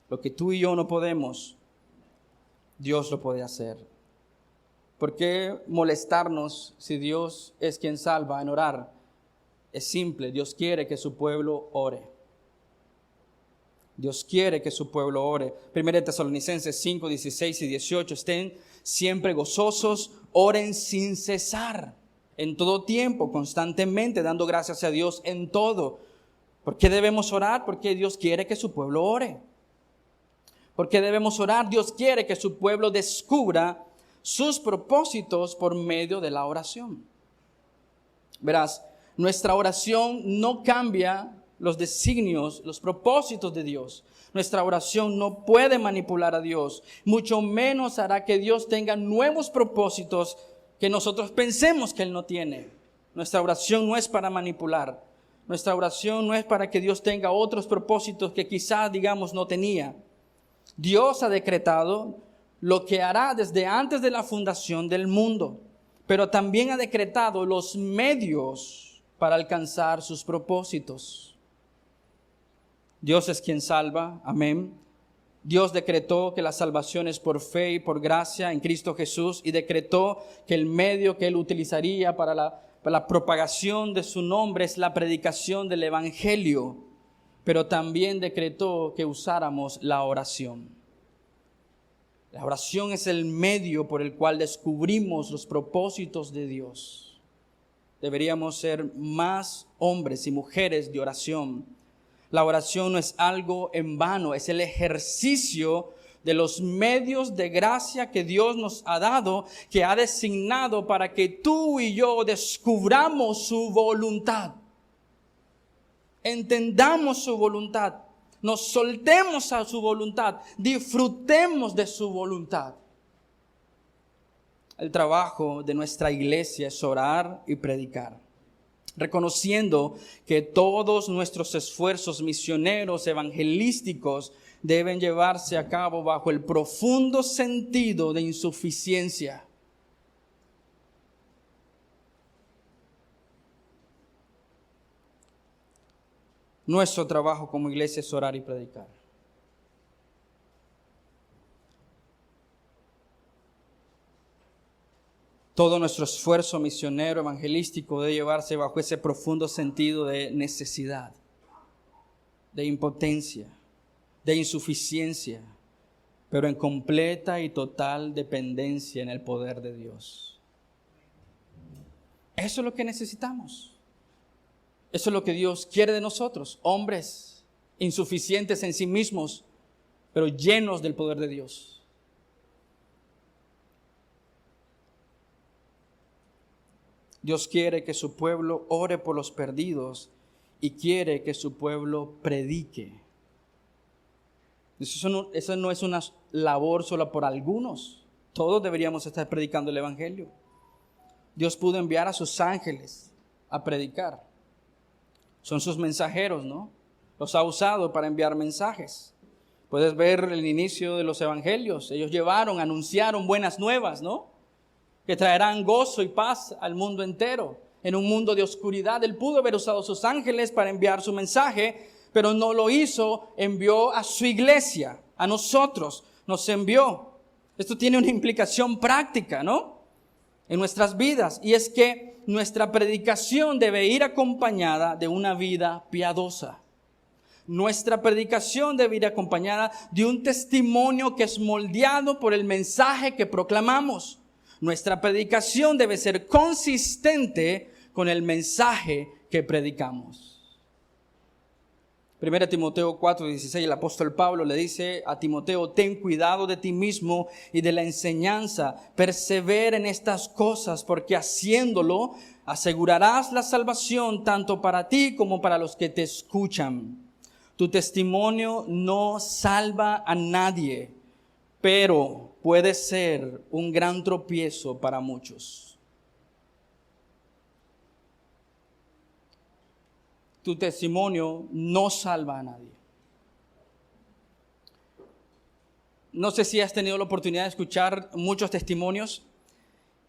Lo que tú y yo no podemos, Dios lo puede hacer. ¿Por qué molestarnos si Dios es quien salva en orar? Es simple, Dios quiere que su pueblo ore. Dios quiere que su pueblo ore. 1 Tesalonicenses 5, 16 y 18, estén siempre gozosos, oren sin cesar, en todo tiempo, constantemente, dando gracias a Dios en todo. ¿Por qué debemos orar? Porque Dios quiere que su pueblo ore. ¿Por qué debemos orar? Dios quiere que su pueblo descubra sus propósitos por medio de la oración. Verás, nuestra oración no cambia los designios, los propósitos de Dios. Nuestra oración no puede manipular a Dios, mucho menos hará que Dios tenga nuevos propósitos que nosotros pensemos que Él no tiene. Nuestra oración no es para manipular. Nuestra oración no es para que Dios tenga otros propósitos que quizás, digamos, no tenía. Dios ha decretado lo que hará desde antes de la fundación del mundo, pero también ha decretado los medios para alcanzar sus propósitos. Dios es quien salva, amén. Dios decretó que la salvación es por fe y por gracia en Cristo Jesús y decretó que el medio que Él utilizaría para la propagación de su nombre es la predicación del Evangelio, pero también decretó que usáramos la oración. La oración es el medio por el cual descubrimos los propósitos de Dios. Deberíamos ser más hombres y mujeres de oración. La oración no es algo en vano, es el ejercicio de los medios de gracia que Dios nos ha dado, que ha designado para que tú y yo descubramos su voluntad. Entendamos su voluntad, nos soltemos a su voluntad, disfrutemos de su voluntad. El trabajo de nuestra iglesia es orar y predicar, reconociendo que todos nuestros esfuerzos misioneros, evangelísticos, deben llevarse a cabo bajo el profundo sentido de insuficiencia. Nuestro trabajo como iglesia es orar y predicar. Todo nuestro esfuerzo misionero, evangelístico debe llevarse bajo ese profundo sentido de necesidad, de impotencia, de insuficiencia, pero en completa y total dependencia en el poder de Dios. Eso es lo que necesitamos. Eso es lo que Dios quiere de nosotros, hombres insuficientes en sí mismos, pero llenos del poder de Dios. Dios quiere que su pueblo ore por los perdidos y quiere que su pueblo predique. Eso no es una labor solo por algunos. Todos deberíamos estar predicando el Evangelio. Dios pudo enviar a sus ángeles a predicar. Son sus mensajeros, ¿no? Los ha usado para enviar mensajes. Puedes ver el inicio de los evangelios. Ellos anunciaron buenas nuevas, ¿no? Que traerán gozo y paz al mundo entero. En un mundo de oscuridad, Él pudo haber usado sus ángeles para enviar su mensaje, pero no lo hizo. Envió a su iglesia, a nosotros, nos envió. Esto tiene una implicación práctica, ¿no? En nuestras vidas, y es que nuestra predicación debe ir acompañada de una vida piadosa. Nuestra predicación debe ir acompañada de un testimonio que es moldeado por el mensaje que proclamamos. Nuestra predicación debe ser consistente con el mensaje que predicamos. 1 Timoteo 4:16, el apóstol Pablo le dice a Timoteo: ten cuidado de ti mismo y de la enseñanza, persevera en estas cosas, porque haciéndolo asegurarás la salvación tanto para ti como para los que te escuchan. Tu testimonio no salva a nadie, pero puede ser un gran tropiezo para muchos. Tu testimonio no salva a nadie. No sé si has tenido la oportunidad de escuchar muchos testimonios,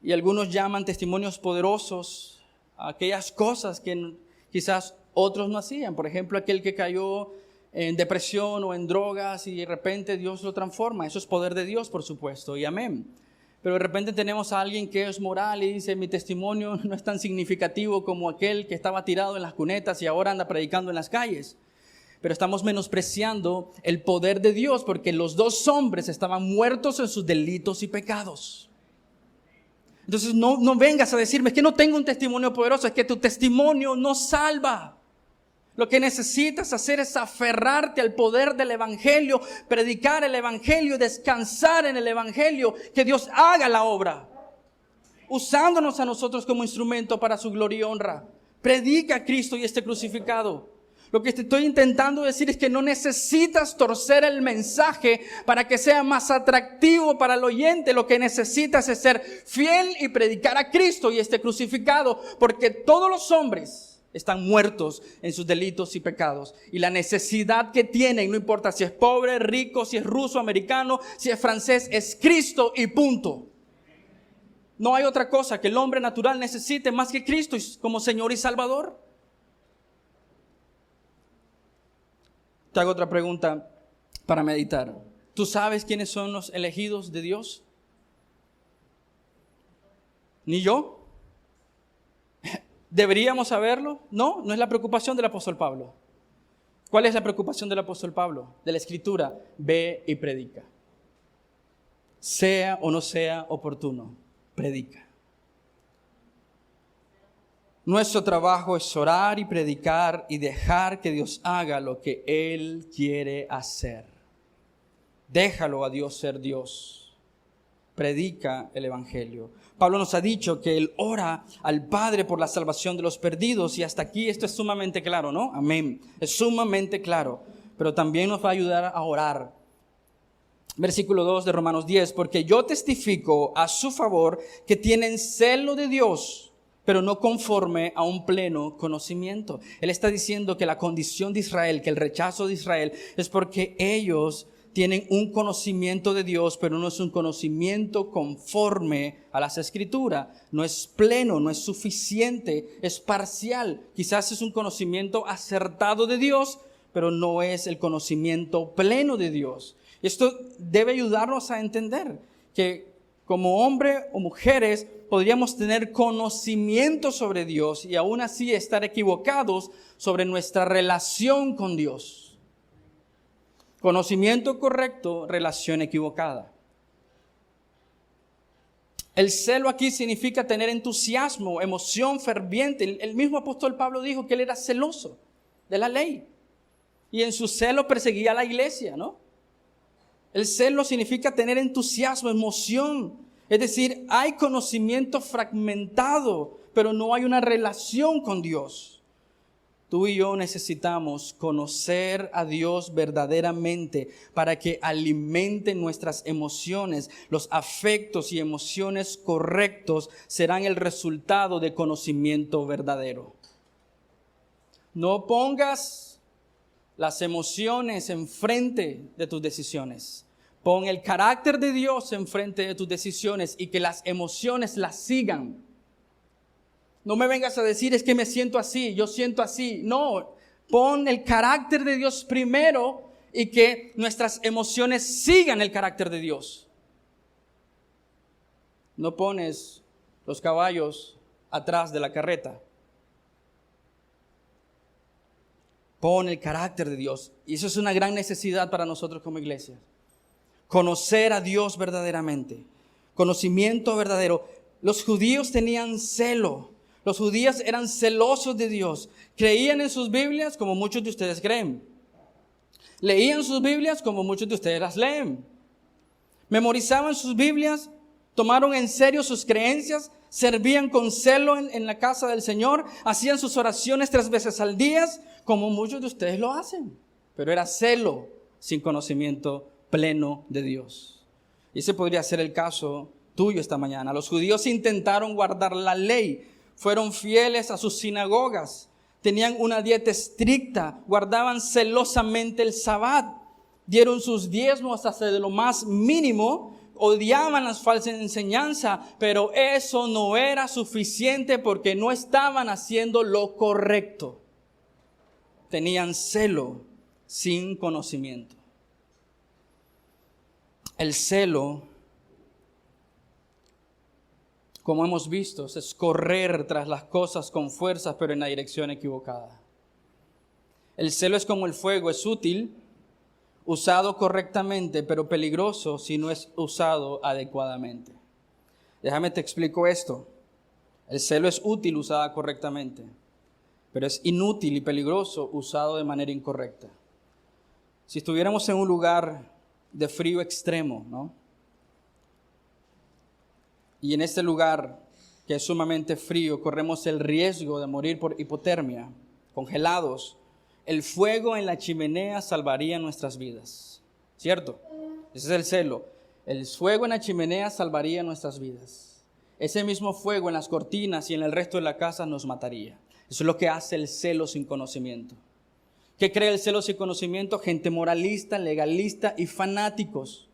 y algunos llaman testimonios poderosos a aquellas cosas que quizás otros no hacían. Por ejemplo, aquel que cayó en depresión o en drogas y de repente Dios lo transforma. Eso es poder de Dios, por supuesto, y amén. Pero de repente tenemos a alguien que es moral y dice: mi testimonio no es tan significativo como aquel que estaba tirado en las cunetas y ahora anda predicando en las calles. Pero estamos menospreciando el poder de Dios, porque los dos hombres estaban muertos en sus delitos y pecados. Entonces no vengas a decirme: es que no tengo un testimonio poderoso. Es que tu testimonio no salva. Lo que necesitas hacer es aferrarte al poder del Evangelio, predicar el Evangelio, descansar en el Evangelio, que Dios haga la obra, usándonos a nosotros como instrumento para su gloria y honra. Predica a Cristo y este crucificado. Lo que te estoy intentando decir es que no necesitas torcer el mensaje para que sea más atractivo para el oyente. Lo que necesitas es ser fiel y predicar a Cristo y este crucificado, porque todos los hombres están muertos en sus delitos y pecados. Y la necesidad que tienen, no importa si es pobre, rico, si es ruso, americano, si es francés, es Cristo y punto. No hay otra cosa que el hombre natural necesite más que Cristo como Señor y Salvador. Te hago otra pregunta para meditar. ¿Tú sabes quiénes son los elegidos de Dios? ¿Ni yo? ¿Deberíamos saberlo? No, no es la preocupación del apóstol Pablo. ¿Cuál es la preocupación del apóstol Pablo? De la Escritura, ve y predica. Sea o no sea oportuno, predica. Nuestro trabajo es orar y predicar y dejar que Dios haga lo que Él quiere hacer. Déjalo a Dios ser Dios. Predica el Evangelio. Pablo nos ha dicho que Él ora al Padre por la salvación de los perdidos, y hasta aquí esto es sumamente claro, ¿no? Amén. Es sumamente claro, pero también nos va a ayudar a orar. Versículo 2 de Romanos 10, porque yo testifico a su favor que tienen celo de Dios, pero no conforme a un pleno conocimiento. Él está diciendo que la condición de Israel, que el rechazo de Israel, es porque ellos tienen un conocimiento de Dios, pero no es un conocimiento conforme a las Escrituras. No es pleno, no es suficiente, es parcial. Quizás es un conocimiento acertado de Dios, pero no es el conocimiento pleno de Dios. Esto debe ayudarnos a entender que como hombres o mujeres podríamos tener conocimiento sobre Dios y aún así estar equivocados sobre nuestra relación con Dios. Conocimiento correcto, relación equivocada. El celo aquí significa tener entusiasmo, emoción ferviente. El mismo apóstol Pablo dijo que él era celoso de la ley. Y en su celo perseguía a la iglesia, ¿no? El celo significa tener entusiasmo, emoción. Es decir, hay conocimiento fragmentado, pero no hay una relación con Dios. Tú y yo necesitamos conocer a Dios verdaderamente para que alimente nuestras emociones. Los afectos y emociones correctos serán el resultado de conocimiento verdadero. No pongas las emociones enfrente de tus decisiones. Pon el carácter de Dios enfrente de tus decisiones y que las emociones las sigan. No me vengas a decir, es que me siento así, yo siento así. No, pon el carácter de Dios primero y que nuestras emociones sigan el carácter de Dios. No pones los caballos atrás de la carreta. Pon el carácter de Dios. Y eso es una gran necesidad para nosotros como iglesia. Conocer a Dios verdaderamente. Conocimiento verdadero. Los judíos tenían celo. Los judíos eran celosos de Dios. Creían en sus Biblias como muchos de ustedes creen. Leían sus Biblias como muchos de ustedes las leen. Memorizaban sus Biblias, tomaron en serio sus creencias, servían con celo en la casa del Señor, hacían sus oraciones 3 veces al día, como muchos de ustedes lo hacen. Pero era celo sin conocimiento pleno de Dios. Y ese podría ser el caso tuyo esta mañana. Los judíos intentaron guardar la ley. Fueron fieles a sus sinagogas, tenían una dieta estricta, guardaban celosamente el Sabbat, dieron sus diezmos hasta de lo más mínimo, odiaban las falsas enseñanzas, pero eso no era suficiente porque no estaban haciendo lo correcto. Tenían celo sin conocimiento. El celo, como hemos visto, es correr tras las cosas con fuerzas, pero en la dirección equivocada. El celo es como el fuego, es útil, usado correctamente, pero peligroso si no es usado adecuadamente. Déjame te explico esto. El celo es útil usado correctamente, pero es inútil y peligroso usado de manera incorrecta. Si estuviéramos en un lugar de frío extremo, ¿no? Y en este lugar que es sumamente frío, corremos el riesgo de morir por hipotermia, congelados. El fuego en la chimenea salvaría nuestras vidas, ¿cierto? Ese es el celo. El fuego en la chimenea salvaría nuestras vidas. Ese mismo fuego en las cortinas y en el resto de la casa nos mataría. Eso es lo que hace el celo sin conocimiento. ¿Qué crea el celo sin conocimiento? Gente moralista, legalista y fanáticos.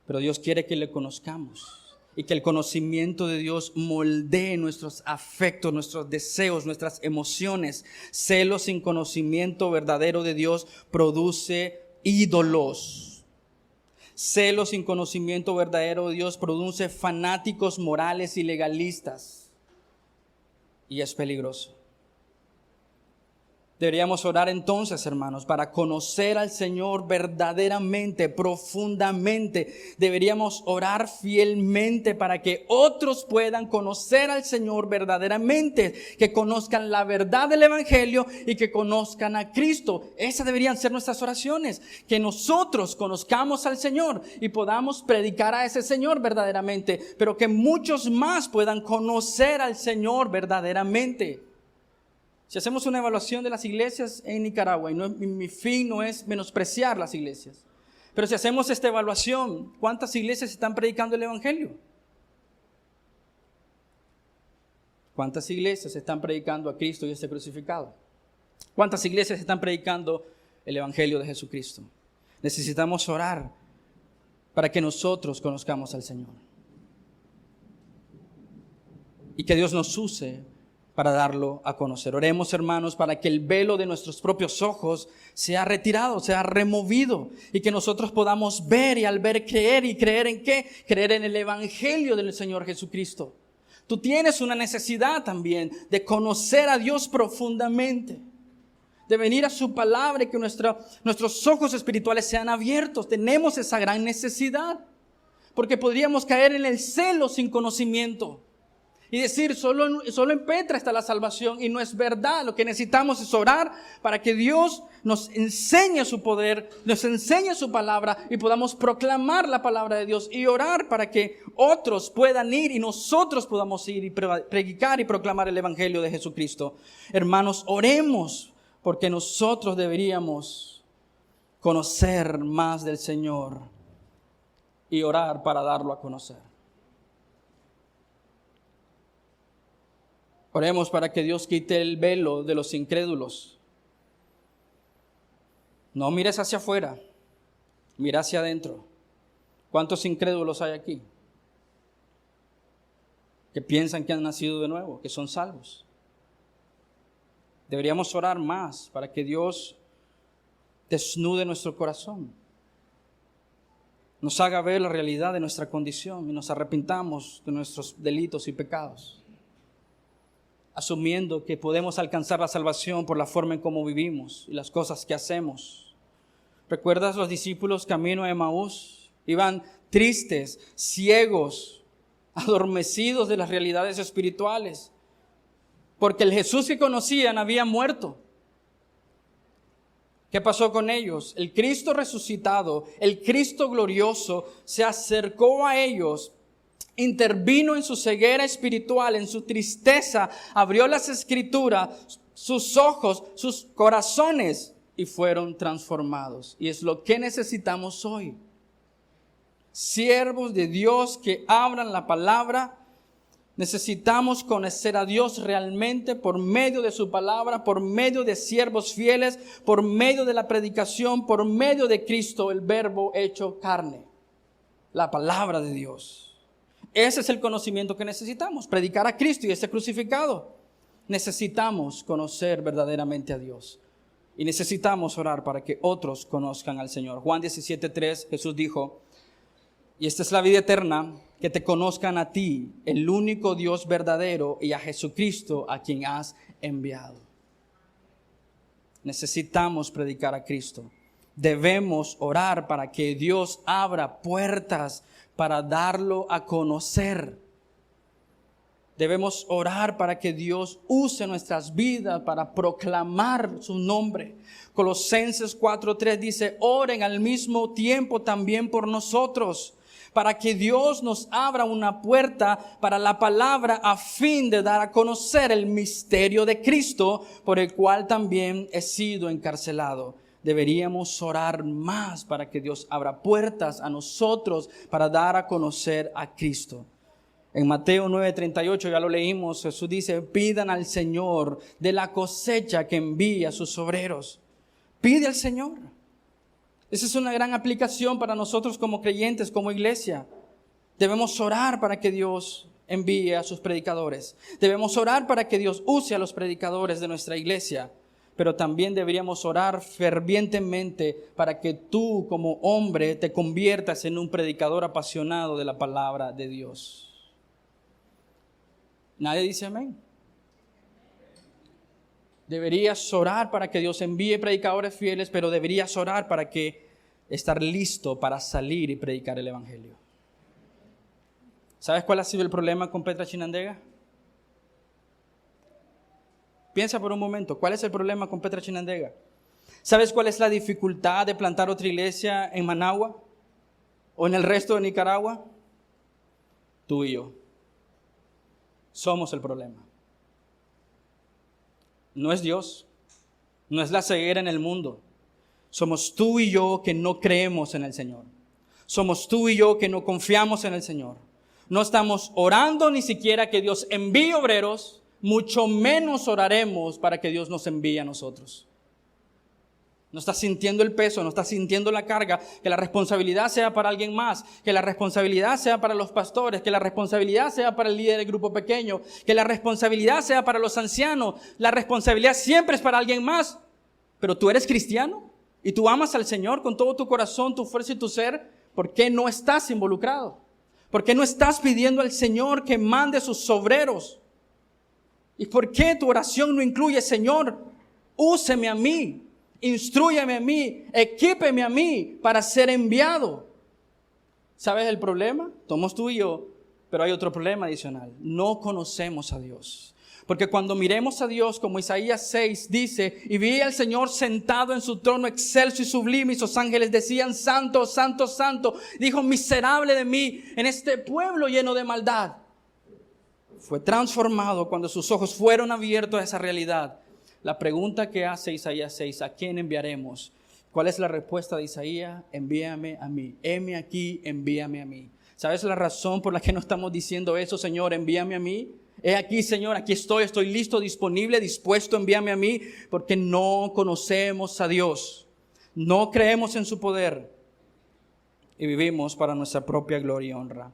Pero Dios quiere que le conozcamos y que el conocimiento de Dios moldee nuestros afectos, nuestros deseos, nuestras emociones. Celo sin conocimiento verdadero de Dios produce ídolos. Celo sin conocimiento verdadero de Dios produce fanáticos morales y legalistas. Y es peligroso. Deberíamos orar entonces, hermanos, para conocer al Señor verdaderamente, profundamente. Deberíamos orar fielmente para que otros puedan conocer al Señor verdaderamente, que conozcan la verdad del Evangelio y que conozcan a Cristo. Esas deberían ser nuestras oraciones, que nosotros conozcamos al Señor y podamos predicar a ese Señor verdaderamente, pero que muchos más puedan conocer al Señor verdaderamente. Si hacemos una evaluación de las iglesias en Nicaragua, y mi fin no es menospreciar las iglesias, pero si hacemos esta evaluación, ¿cuántas iglesias están predicando el Evangelio? ¿Cuántas iglesias están predicando a Cristo y este crucificado? ¿Cuántas iglesias están predicando el Evangelio de Jesucristo? Necesitamos orar para que nosotros conozcamos al Señor y que Dios nos use para darlo a conocer. Oremos, hermanos, para que el velo de nuestros propios ojos sea retirado, sea removido, y que nosotros podamos ver, y al ver creer. ¿Y creer en qué? Creer en el Evangelio del Señor Jesucristo. Tú tienes una necesidad también de conocer a Dios profundamente, de venir a su palabra y que nuestros ojos espirituales sean abiertos. Tenemos esa gran necesidad, porque podríamos caer en el celo sin conocimiento y decir, solo en Petra está la salvación, y no es verdad. Lo que necesitamos es orar para que Dios nos enseñe su poder, nos enseñe su palabra y podamos proclamar la palabra de Dios, y orar para que otros puedan ir y nosotros podamos ir y predicar y proclamar el Evangelio de Jesucristo. Hermanos, oremos, porque nosotros deberíamos conocer más del Señor y orar para darlo a conocer. Oremos para que Dios quite el velo de los incrédulos. No mires hacia afuera, mira hacia adentro. ¿Cuántos incrédulos hay aquí? Que piensan que han nacido de nuevo, que son salvos. Deberíamos orar más para que Dios desnude nuestro corazón, nos haga ver la realidad de nuestra condición y nos arrepintamos de nuestros delitos y pecados, asumiendo que podemos alcanzar la salvación por la forma en cómo vivimos y las cosas que hacemos. ¿Recuerdas los discípulos camino a Emaús? Iban tristes, ciegos, adormecidos de las realidades espirituales, porque el Jesús que conocían había muerto. ¿Qué pasó con ellos? El Cristo resucitado, el Cristo glorioso, se acercó a ellos, intervino en su ceguera espiritual, en su tristeza, abrió las Escrituras, sus ojos, sus corazones, y fueron transformados. Y es lo que necesitamos hoy. Siervos de Dios que abran la palabra. Necesitamos conocer a Dios realmente por medio de su palabra, por medio de siervos fieles, por medio de la predicación, por medio de Cristo, el Verbo hecho carne, la palabra de Dios. Ese es el conocimiento que necesitamos, predicar a Cristo y este crucificado. Necesitamos conocer verdaderamente a Dios y necesitamos orar para que otros conozcan al Señor. Juan 17:3, Jesús dijo: y esta es la vida eterna, que te conozcan a ti, el único Dios verdadero, y a Jesucristo, a quien has enviado. Necesitamos predicar a Cristo. Debemos orar para que Dios abra puertas para darlo a conocer. Debemos orar para que Dios use nuestras vidas para proclamar su nombre. Colosenses 4:3 dice, oren al mismo tiempo también por nosotros, para que Dios nos abra una puerta para la palabra a fin de dar a conocer el misterio de Cristo, por el cual también he sido encarcelado. Deberíamos orar más para que Dios abra puertas a nosotros para dar a conocer a Cristo. En Mateo 9:38, ya lo leímos, Jesús dice, pidan al Señor de la cosecha que envíe a sus obreros. Pide al Señor. Esa es una gran aplicación para nosotros como creyentes, como iglesia. Debemos orar para que Dios envíe a sus predicadores. Debemos orar para que Dios use a los predicadores de nuestra iglesia. Pero también deberíamos orar fervientemente para que tú como hombre te conviertas en un predicador apasionado de la palabra de Dios. ¿Nadie dice amén? Deberías orar para que Dios envíe predicadores fieles, pero deberías orar para que estar listo para salir y predicar el evangelio. ¿Sabes cuál ha sido el problema con Petra Chinandega? Piensa por un momento, ¿cuál es el problema con Petra Chinandega? ¿Sabes cuál es la dificultad de plantar otra iglesia en Managua o en el resto de Nicaragua? Tú y yo. Somos el problema. No es Dios, no es la ceguera en el mundo. Somos tú y yo que no creemos en el Señor. Somos tú y yo que no confiamos en el Señor. No estamos orando ni siquiera que Dios envíe obreros, mucho menos oraremos para que Dios nos envíe a nosotros. No estás sintiendo el peso, no estás sintiendo la carga, que la responsabilidad sea para alguien más, que la responsabilidad sea para los pastores, que la responsabilidad sea para el líder del grupo pequeño, que la responsabilidad sea para los ancianos. La responsabilidad siempre es para alguien más. Pero tú eres cristiano y tú amas al Señor con todo tu corazón, tu fuerza y tu ser. ¿Por qué no estás involucrado? ¿Por qué no estás pidiendo al Señor que mande sus obreros? ¿Y por qué tu oración no incluye, Señor, úseme a mí? Instrúyeme a mí, equípeme a mí para ser enviado? ¿Sabes el problema? Somos tú y yo, pero hay otro problema adicional. No conocemos a Dios. Porque cuando miremos a Dios, como Isaías 6 dice, y vi al Señor sentado en su trono excelso y sublime, y sus ángeles decían, santo, santo, santo. Dijo, miserable de mí, en este pueblo lleno de maldad. Fue transformado cuando sus ojos fueron abiertos a esa realidad. La pregunta que hace Isaías 6, ¿a quién enviaremos? ¿Cuál es la respuesta de Isaías? Envíame a mí. Heme aquí, envíame a mí. ¿Sabes la razón por la que no estamos diciendo eso, Señor? Envíame a mí. He aquí, Señor, aquí estoy listo, disponible, dispuesto, envíame a mí. Porque no conocemos a Dios. No creemos en su poder. Y vivimos para nuestra propia gloria y honra.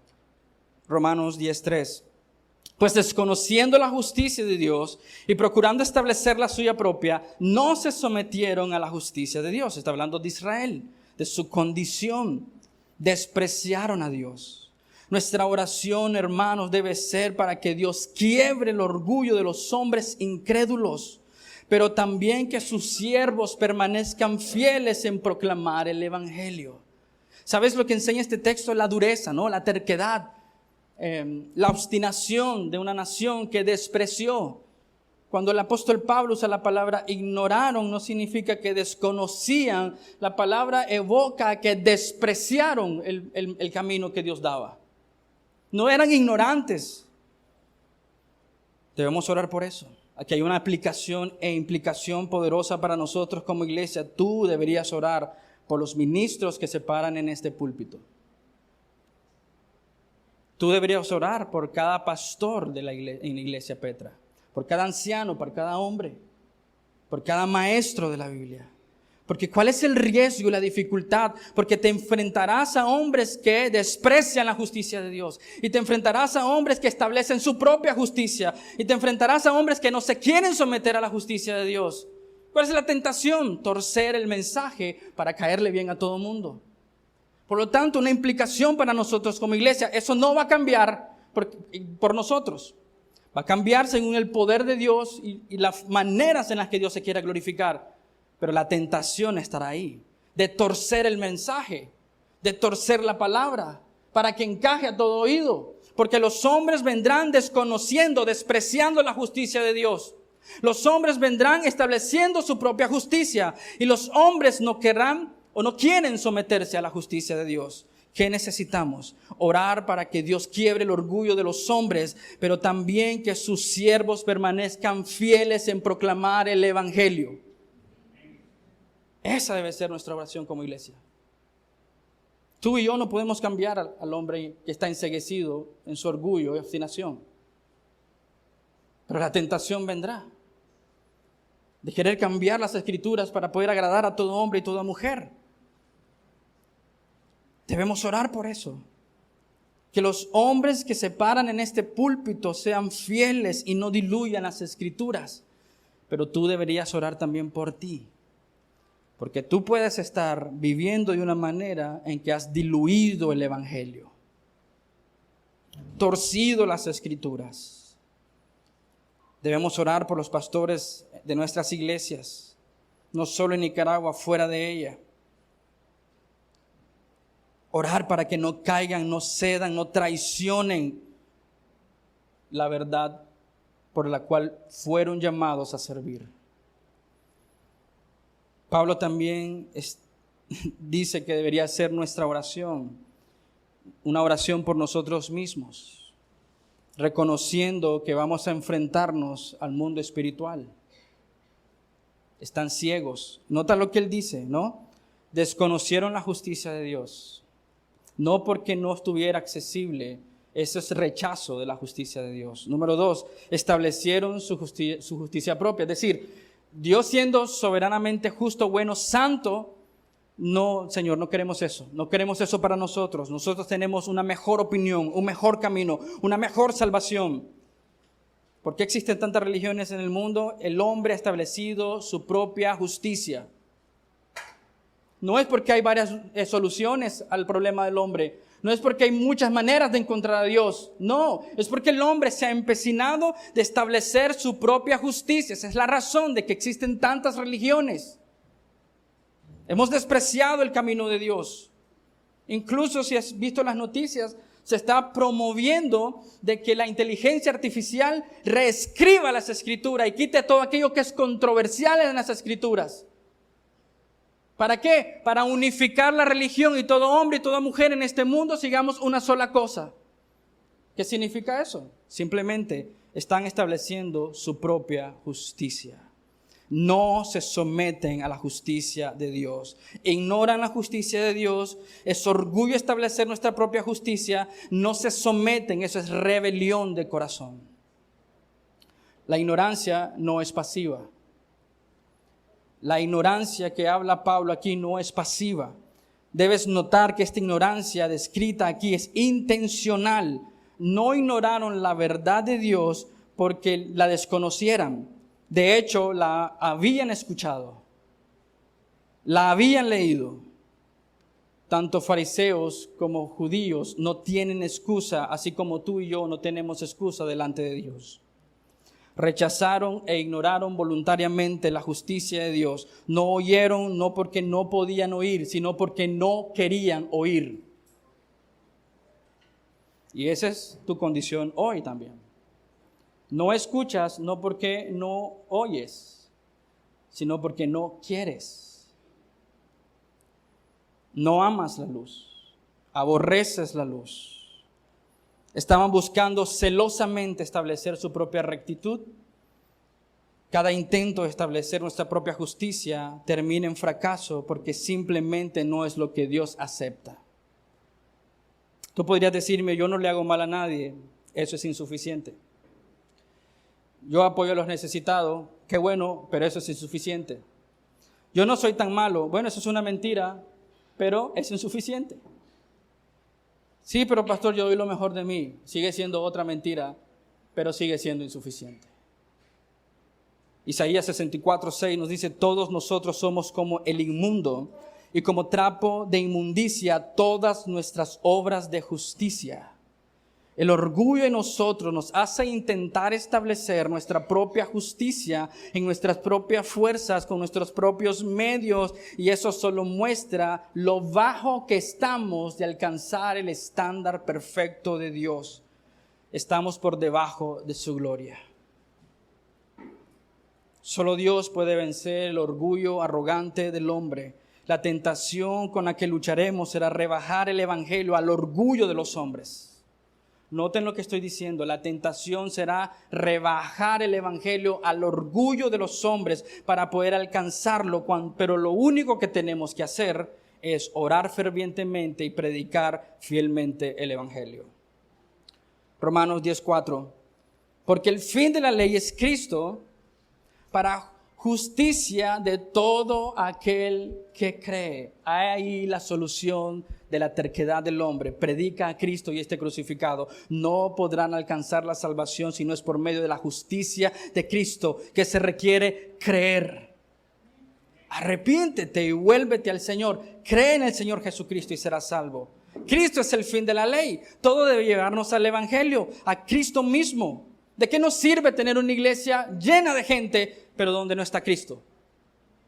Romanos 10:3. Pues desconociendo la justicia de Dios y procurando establecer la suya propia, no se sometieron a la justicia de Dios. Está hablando de Israel, de su condición. Despreciaron a Dios. Nuestra oración, hermanos, debe ser para que Dios quiebre el orgullo de los hombres incrédulos, pero también que sus siervos permanezcan fieles en proclamar el evangelio. ¿Sabes lo que enseña este texto? La dureza, ¿no? La terquedad. La obstinación de una nación que despreció. Cuando el apóstol Pablo usa la palabra ignoraron, no significa que desconocían. La palabra evoca que despreciaron el camino que Dios daba. No eran ignorantes. Debemos orar por eso. Aquí hay una aplicación e implicación poderosa para nosotros como iglesia. Tú deberías orar por los ministros que se paran en este púlpito. Tú deberías orar por cada pastor de en la iglesia Petra, por cada anciano, por cada hombre, por cada maestro de la Biblia. Porque ¿cuál es el riesgo y la dificultad? Porque te enfrentarás a hombres que desprecian la justicia de Dios. Y te enfrentarás a hombres que establecen su propia justicia. Y te enfrentarás a hombres que no se quieren someter a la justicia de Dios. ¿Cuál es la tentación? Torcer el mensaje para caerle bien a todo el mundo. Por lo tanto, una implicación para nosotros como iglesia, eso no va a cambiar por nosotros. Va a cambiar según el poder de Dios y las maneras en las que Dios se quiera glorificar. Pero la tentación estará ahí, de torcer el mensaje, de torcer la palabra, para que encaje a todo oído. Porque los hombres vendrán desconociendo, despreciando la justicia de Dios. Los hombres vendrán estableciendo su propia justicia. Y los hombres no querrán o no quieren someterse a la justicia de Dios. ¿Qué necesitamos? Orar para que Dios quiebre el orgullo de los hombres, pero también que sus siervos permanezcan fieles en proclamar el evangelio. Esa debe ser nuestra oración como iglesia. Tú y yo no podemos cambiar al hombre que está enceguecido en su orgullo y obstinación. Pero la tentación vendrá de querer cambiar las escrituras para poder agradar a todo hombre y toda mujer. Debemos orar por eso. Que los hombres que se paran en este púlpito sean fieles y no diluyan las escrituras. Pero tú deberías orar también por ti. Porque tú puedes estar viviendo de una manera en que has diluido el evangelio, torcido las escrituras. Debemos orar por los pastores de nuestras iglesias, no solo en Nicaragua, fuera de ella. Orar para que no caigan, no cedan, no traicionen la verdad por la cual fueron llamados a servir. Pablo también dice que debería ser nuestra oración, una oración por nosotros mismos, reconociendo que vamos a enfrentarnos al mundo espiritual. Están ciegos. Nota lo que él dice, ¿no? Desconocieron la justicia de Dios. No porque no estuviera accesible, eso es rechazo de la justicia de Dios. Número 2, establecieron su justicia propia. Es decir, Dios siendo soberanamente justo, bueno, santo, no, Señor, no queremos eso. No queremos eso para nosotros. Nosotros tenemos una mejor opinión, un mejor camino, una mejor salvación. ¿Por qué existen tantas religiones en el mundo? El hombre ha establecido su propia justicia. No es porque hay varias soluciones al problema del hombre. No es porque hay muchas maneras de encontrar a Dios. No, es porque el hombre se ha empecinado de establecer su propia justicia. Esa es la razón de que existen tantas religiones. Hemos despreciado el camino de Dios. Incluso si has visto las noticias, se está promoviendo de que la inteligencia artificial reescriba las escrituras y quite todo aquello que es controversial en las escrituras. ¿Para qué? Para unificar la religión y todo hombre y toda mujer en este mundo sigamos una sola cosa. ¿Qué significa eso? Simplemente están estableciendo su propia justicia. No se someten a la justicia de Dios. Ignoran la justicia de Dios. Es orgullo establecer nuestra propia justicia. No se someten. Eso es rebelión de corazón. La ignorancia no es pasiva. La ignorancia que habla Pablo aquí no es pasiva. Debes notar que esta ignorancia descrita aquí es intencional. No ignoraron la verdad de Dios porque la desconocieran. De hecho, la habían escuchado, la habían leído. Tanto fariseos como judíos no tienen excusa, así como tú y yo no tenemos excusa delante de Dios. Rechazaron e ignoraron voluntariamente la justicia de Dios. No oyeron, no porque no podían oír, sino porque no querían oír. Y esa es tu condición hoy también. No escuchas no porque no oyes, sino porque no quieres. No amas la luz, aborreces la luz. Estaban buscando celosamente establecer su propia rectitud. Cada intento de establecer nuestra propia justicia termina en fracaso porque simplemente no es lo que Dios acepta. Tú podrías decirme, yo no le hago mal a nadie, eso es insuficiente. Yo apoyo a los necesitados, qué bueno, pero eso es insuficiente. Yo no soy tan malo, bueno, eso es una mentira, pero es insuficiente. Sí, pero pastor, yo doy lo mejor de mí, sigue siendo otra mentira, pero sigue siendo insuficiente. Isaías 64:6 nos dice, todos nosotros somos como el inmundo y como trapo de inmundicia todas nuestras obras de justicia. El orgullo en nosotros nos hace intentar establecer nuestra propia justicia en nuestras propias fuerzas, con nuestros propios medios, y eso solo muestra lo bajo que estamos de alcanzar el estándar perfecto de Dios. estamos por debajo de su gloria. Solo Dios puede vencer el orgullo arrogante del hombre. La tentación con la que lucharemos será rebajar el evangelio al orgullo de los hombres. Noten lo que estoy diciendo. La tentación será rebajar el evangelio al orgullo de los hombres para poder alcanzarlo. Pero lo único que tenemos que hacer es orar fervientemente y predicar fielmente el evangelio. Romanos 10:4. Porque el fin de la ley es Cristo para justicia de todo aquel que cree. Ahí la solución de la terquedad del hombre. Predica a Cristo y este crucificado. No podrán alcanzar la salvación si no es por medio de la justicia de Cristo, que se requiere creer. Arrepiéntete y vuélvete al Señor. Cree en el Señor Jesucristo y serás salvo. Cristo es el fin de la ley. Todo debe llevarnos al evangelio, a Cristo mismo. ¿De qué nos sirve tener una iglesia llena de gente, pero donde no está Cristo?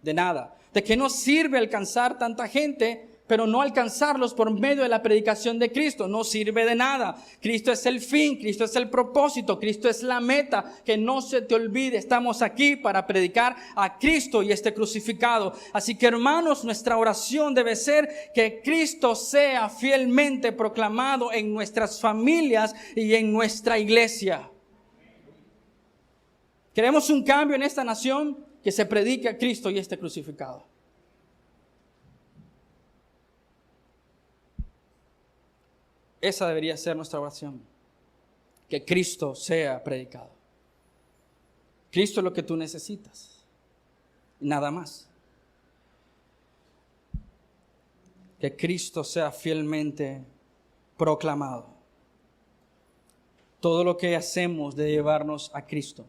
De nada. ¿De qué nos sirve alcanzar tanta gente, pero no alcanzarlos por medio de la predicación de Cristo? No sirve de nada. Cristo es el fin, Cristo es el propósito, Cristo es la meta. Que no se te olvide, estamos aquí para predicar a Cristo y este crucificado. Así que, hermanos, nuestra oración debe ser que Cristo sea fielmente proclamado en nuestras familias y en nuestra iglesia. Queremos un cambio en esta nación, que se predique a Cristo y este crucificado. Esa debería ser nuestra oración. Que Cristo sea predicado. Cristo es lo que tú necesitas. Nada más. Que Cristo sea fielmente proclamado. Todo lo que hacemos debe llevarnos a Cristo.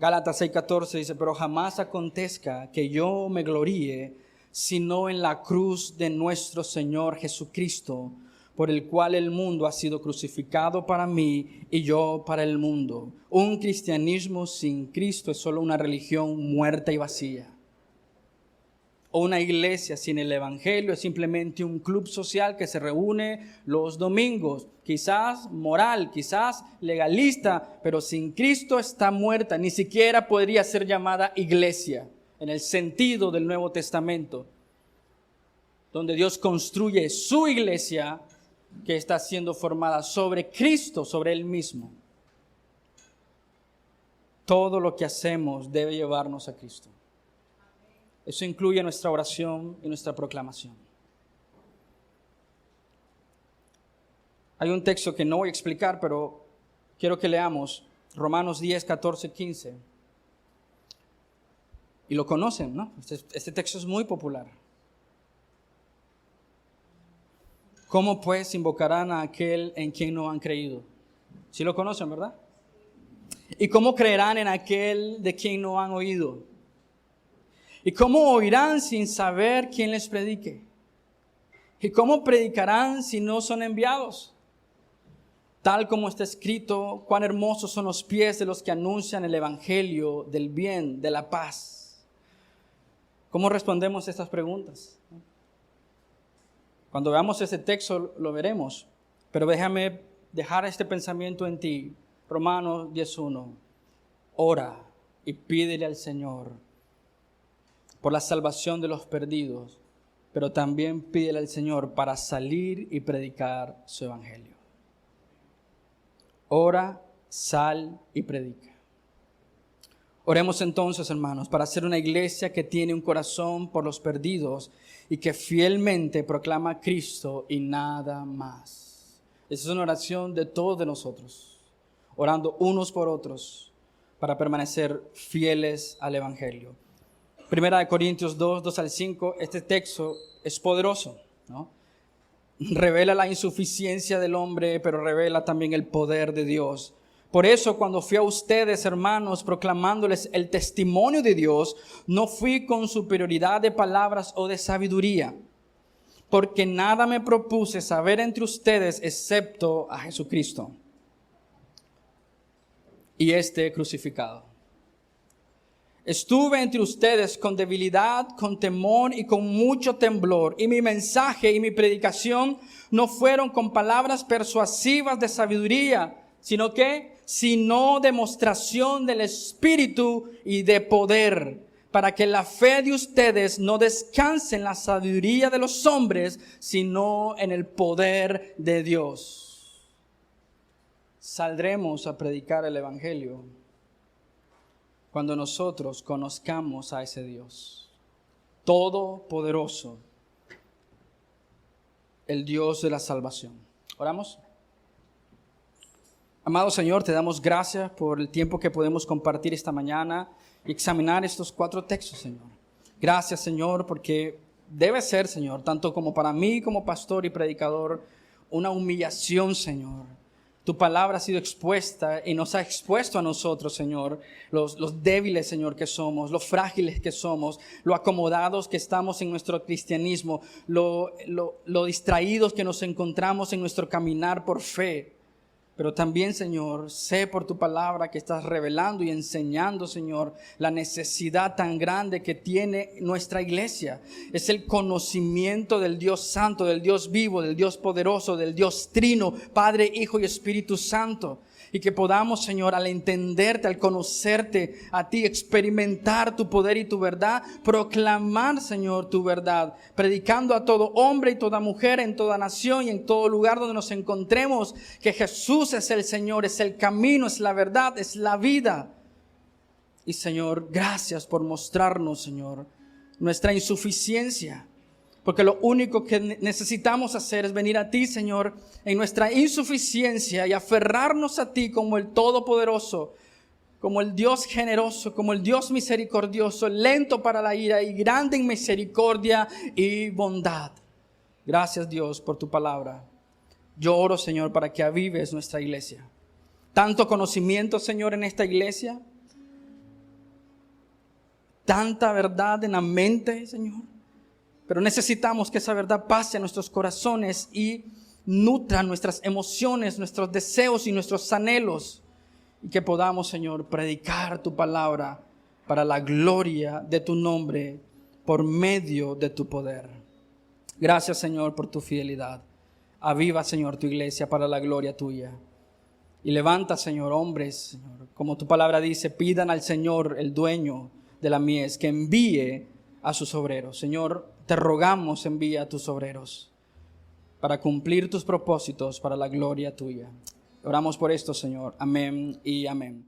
Gálatas 6:14 dice, pero jamás acontezca que yo me gloríe, sino en la cruz de nuestro Señor Jesucristo, por el cual el mundo ha sido crucificado para mí y yo para el mundo. Un cristianismo sin Cristo es solo una religión muerta y vacía. O una iglesia sin el evangelio es simplemente un club social que se reúne los domingos. Quizás moral, quizás legalista, pero sin Cristo está muerta. Ni siquiera podría ser llamada iglesia en el sentido del Nuevo Testamento, donde Dios construye su iglesia que está siendo formada sobre Cristo, sobre Él mismo. Todo lo que hacemos debe llevarnos a Cristo. Eso incluye nuestra oración y nuestra proclamación. Hay un texto que no voy a explicar, pero quiero que leamos Romanos 10, 14, 15. Y lo conocen, ¿no? Este texto es muy popular. ¿Cómo pues invocarán a aquel en quien no han creído? Sí lo conocen, ¿verdad? ¿Y cómo creerán en aquel de quien no han oído? ¿Y cómo oirán sin saber quién les predique? ¿Y cómo predicarán si no son enviados? Tal como está escrito, cuán hermosos son los pies de los que anuncian el evangelio del bien, de la paz. ¿Cómo respondemos a estas preguntas? Cuando veamos este texto lo veremos, pero déjame dejar este pensamiento en ti. Romanos 10:1. Ora y pídele al Señor por la salvación de los perdidos, pero también pídele al Señor para salir y predicar su evangelio. Ora, sal y predica. Oremos entonces, hermanos, para ser una iglesia que tiene un corazón por los perdidos y que fielmente proclama a Cristo y nada más. Esa es una oración de todos de nosotros, orando unos por otros para permanecer fieles al evangelio. Primera de Corintios 2, 2 al 5, este texto es poderoso, ¿no? Revela la insuficiencia del hombre, pero revela también el poder de Dios. Por eso, cuando fui a ustedes, hermanos, proclamándoles el testimonio de Dios, no fui con superioridad de palabras o de sabiduría, porque nada me propuse saber entre ustedes excepto a Jesucristo y este crucificado. Estuve entre ustedes con debilidad, con temor y con mucho temblor. Y mi mensaje y mi predicación no fueron con palabras persuasivas de sabiduría, sino que, sino demostración del Espíritu y de poder, para que la fe de ustedes no descanse en la sabiduría de los hombres, sino en el poder de Dios. Saldremos a predicar el Evangelio cuando nosotros conozcamos a ese Dios todopoderoso, el Dios de la salvación. ¿Oramos? Amado Señor, te damos gracias por el tiempo que podemos compartir esta mañana y examinar estos 4 textos, Señor. Gracias, Señor, porque debe ser, Señor, tanto como para mí como pastor y predicador, una humillación, Señor. Tu palabra ha sido expuesta y nos ha expuesto a nosotros, Señor, los débiles, Señor, que somos, los frágiles que somos, lo acomodados que estamos en nuestro cristianismo, lo distraídos que nos encontramos en nuestro caminar por fe. Pero también, Señor, sé por tu palabra que estás revelando y enseñando, Señor, la necesidad tan grande que tiene nuestra iglesia. Es el conocimiento del Dios Santo, del Dios vivo, del Dios poderoso, del Dios Trino, Padre, Hijo y Espíritu Santo. Y que podamos, Señor, al entenderte, al conocerte a ti, experimentar tu poder y tu verdad, proclamar, Señor, tu verdad, predicando a todo hombre y toda mujer en toda nación y en todo lugar donde nos encontremos, que Jesús es el Señor, es el camino, es la verdad, es la vida. Y, Señor, gracias por mostrarnos, Señor, nuestra insuficiencia. Porque lo único que necesitamos hacer es venir a ti, Señor, en nuestra insuficiencia y aferrarnos a ti como el Todopoderoso, como el Dios generoso, como el Dios misericordioso, lento para la ira y grande en misericordia y bondad. Gracias, Dios, por tu palabra. Yo oro, Señor, para que avives nuestra iglesia. Tanto conocimiento, Señor, en esta iglesia. Tanta verdad en la mente, Señor. Pero necesitamos que esa verdad pase a nuestros corazones y nutra nuestras emociones, nuestros deseos y nuestros anhelos. Y que podamos, Señor, predicar tu palabra para la gloria de tu nombre por medio de tu poder. Gracias, Señor, por tu fidelidad. Aviva, Señor, tu iglesia para la gloria tuya. Y levanta, Señor, hombres, Señor, como tu palabra dice, pidan al Señor, el dueño de la mies, que envíe a sus obreros. Señor, te rogamos, envía a tus obreros para cumplir tus propósitos para la gloria tuya. Oramos por esto, Señor. Amén y amén.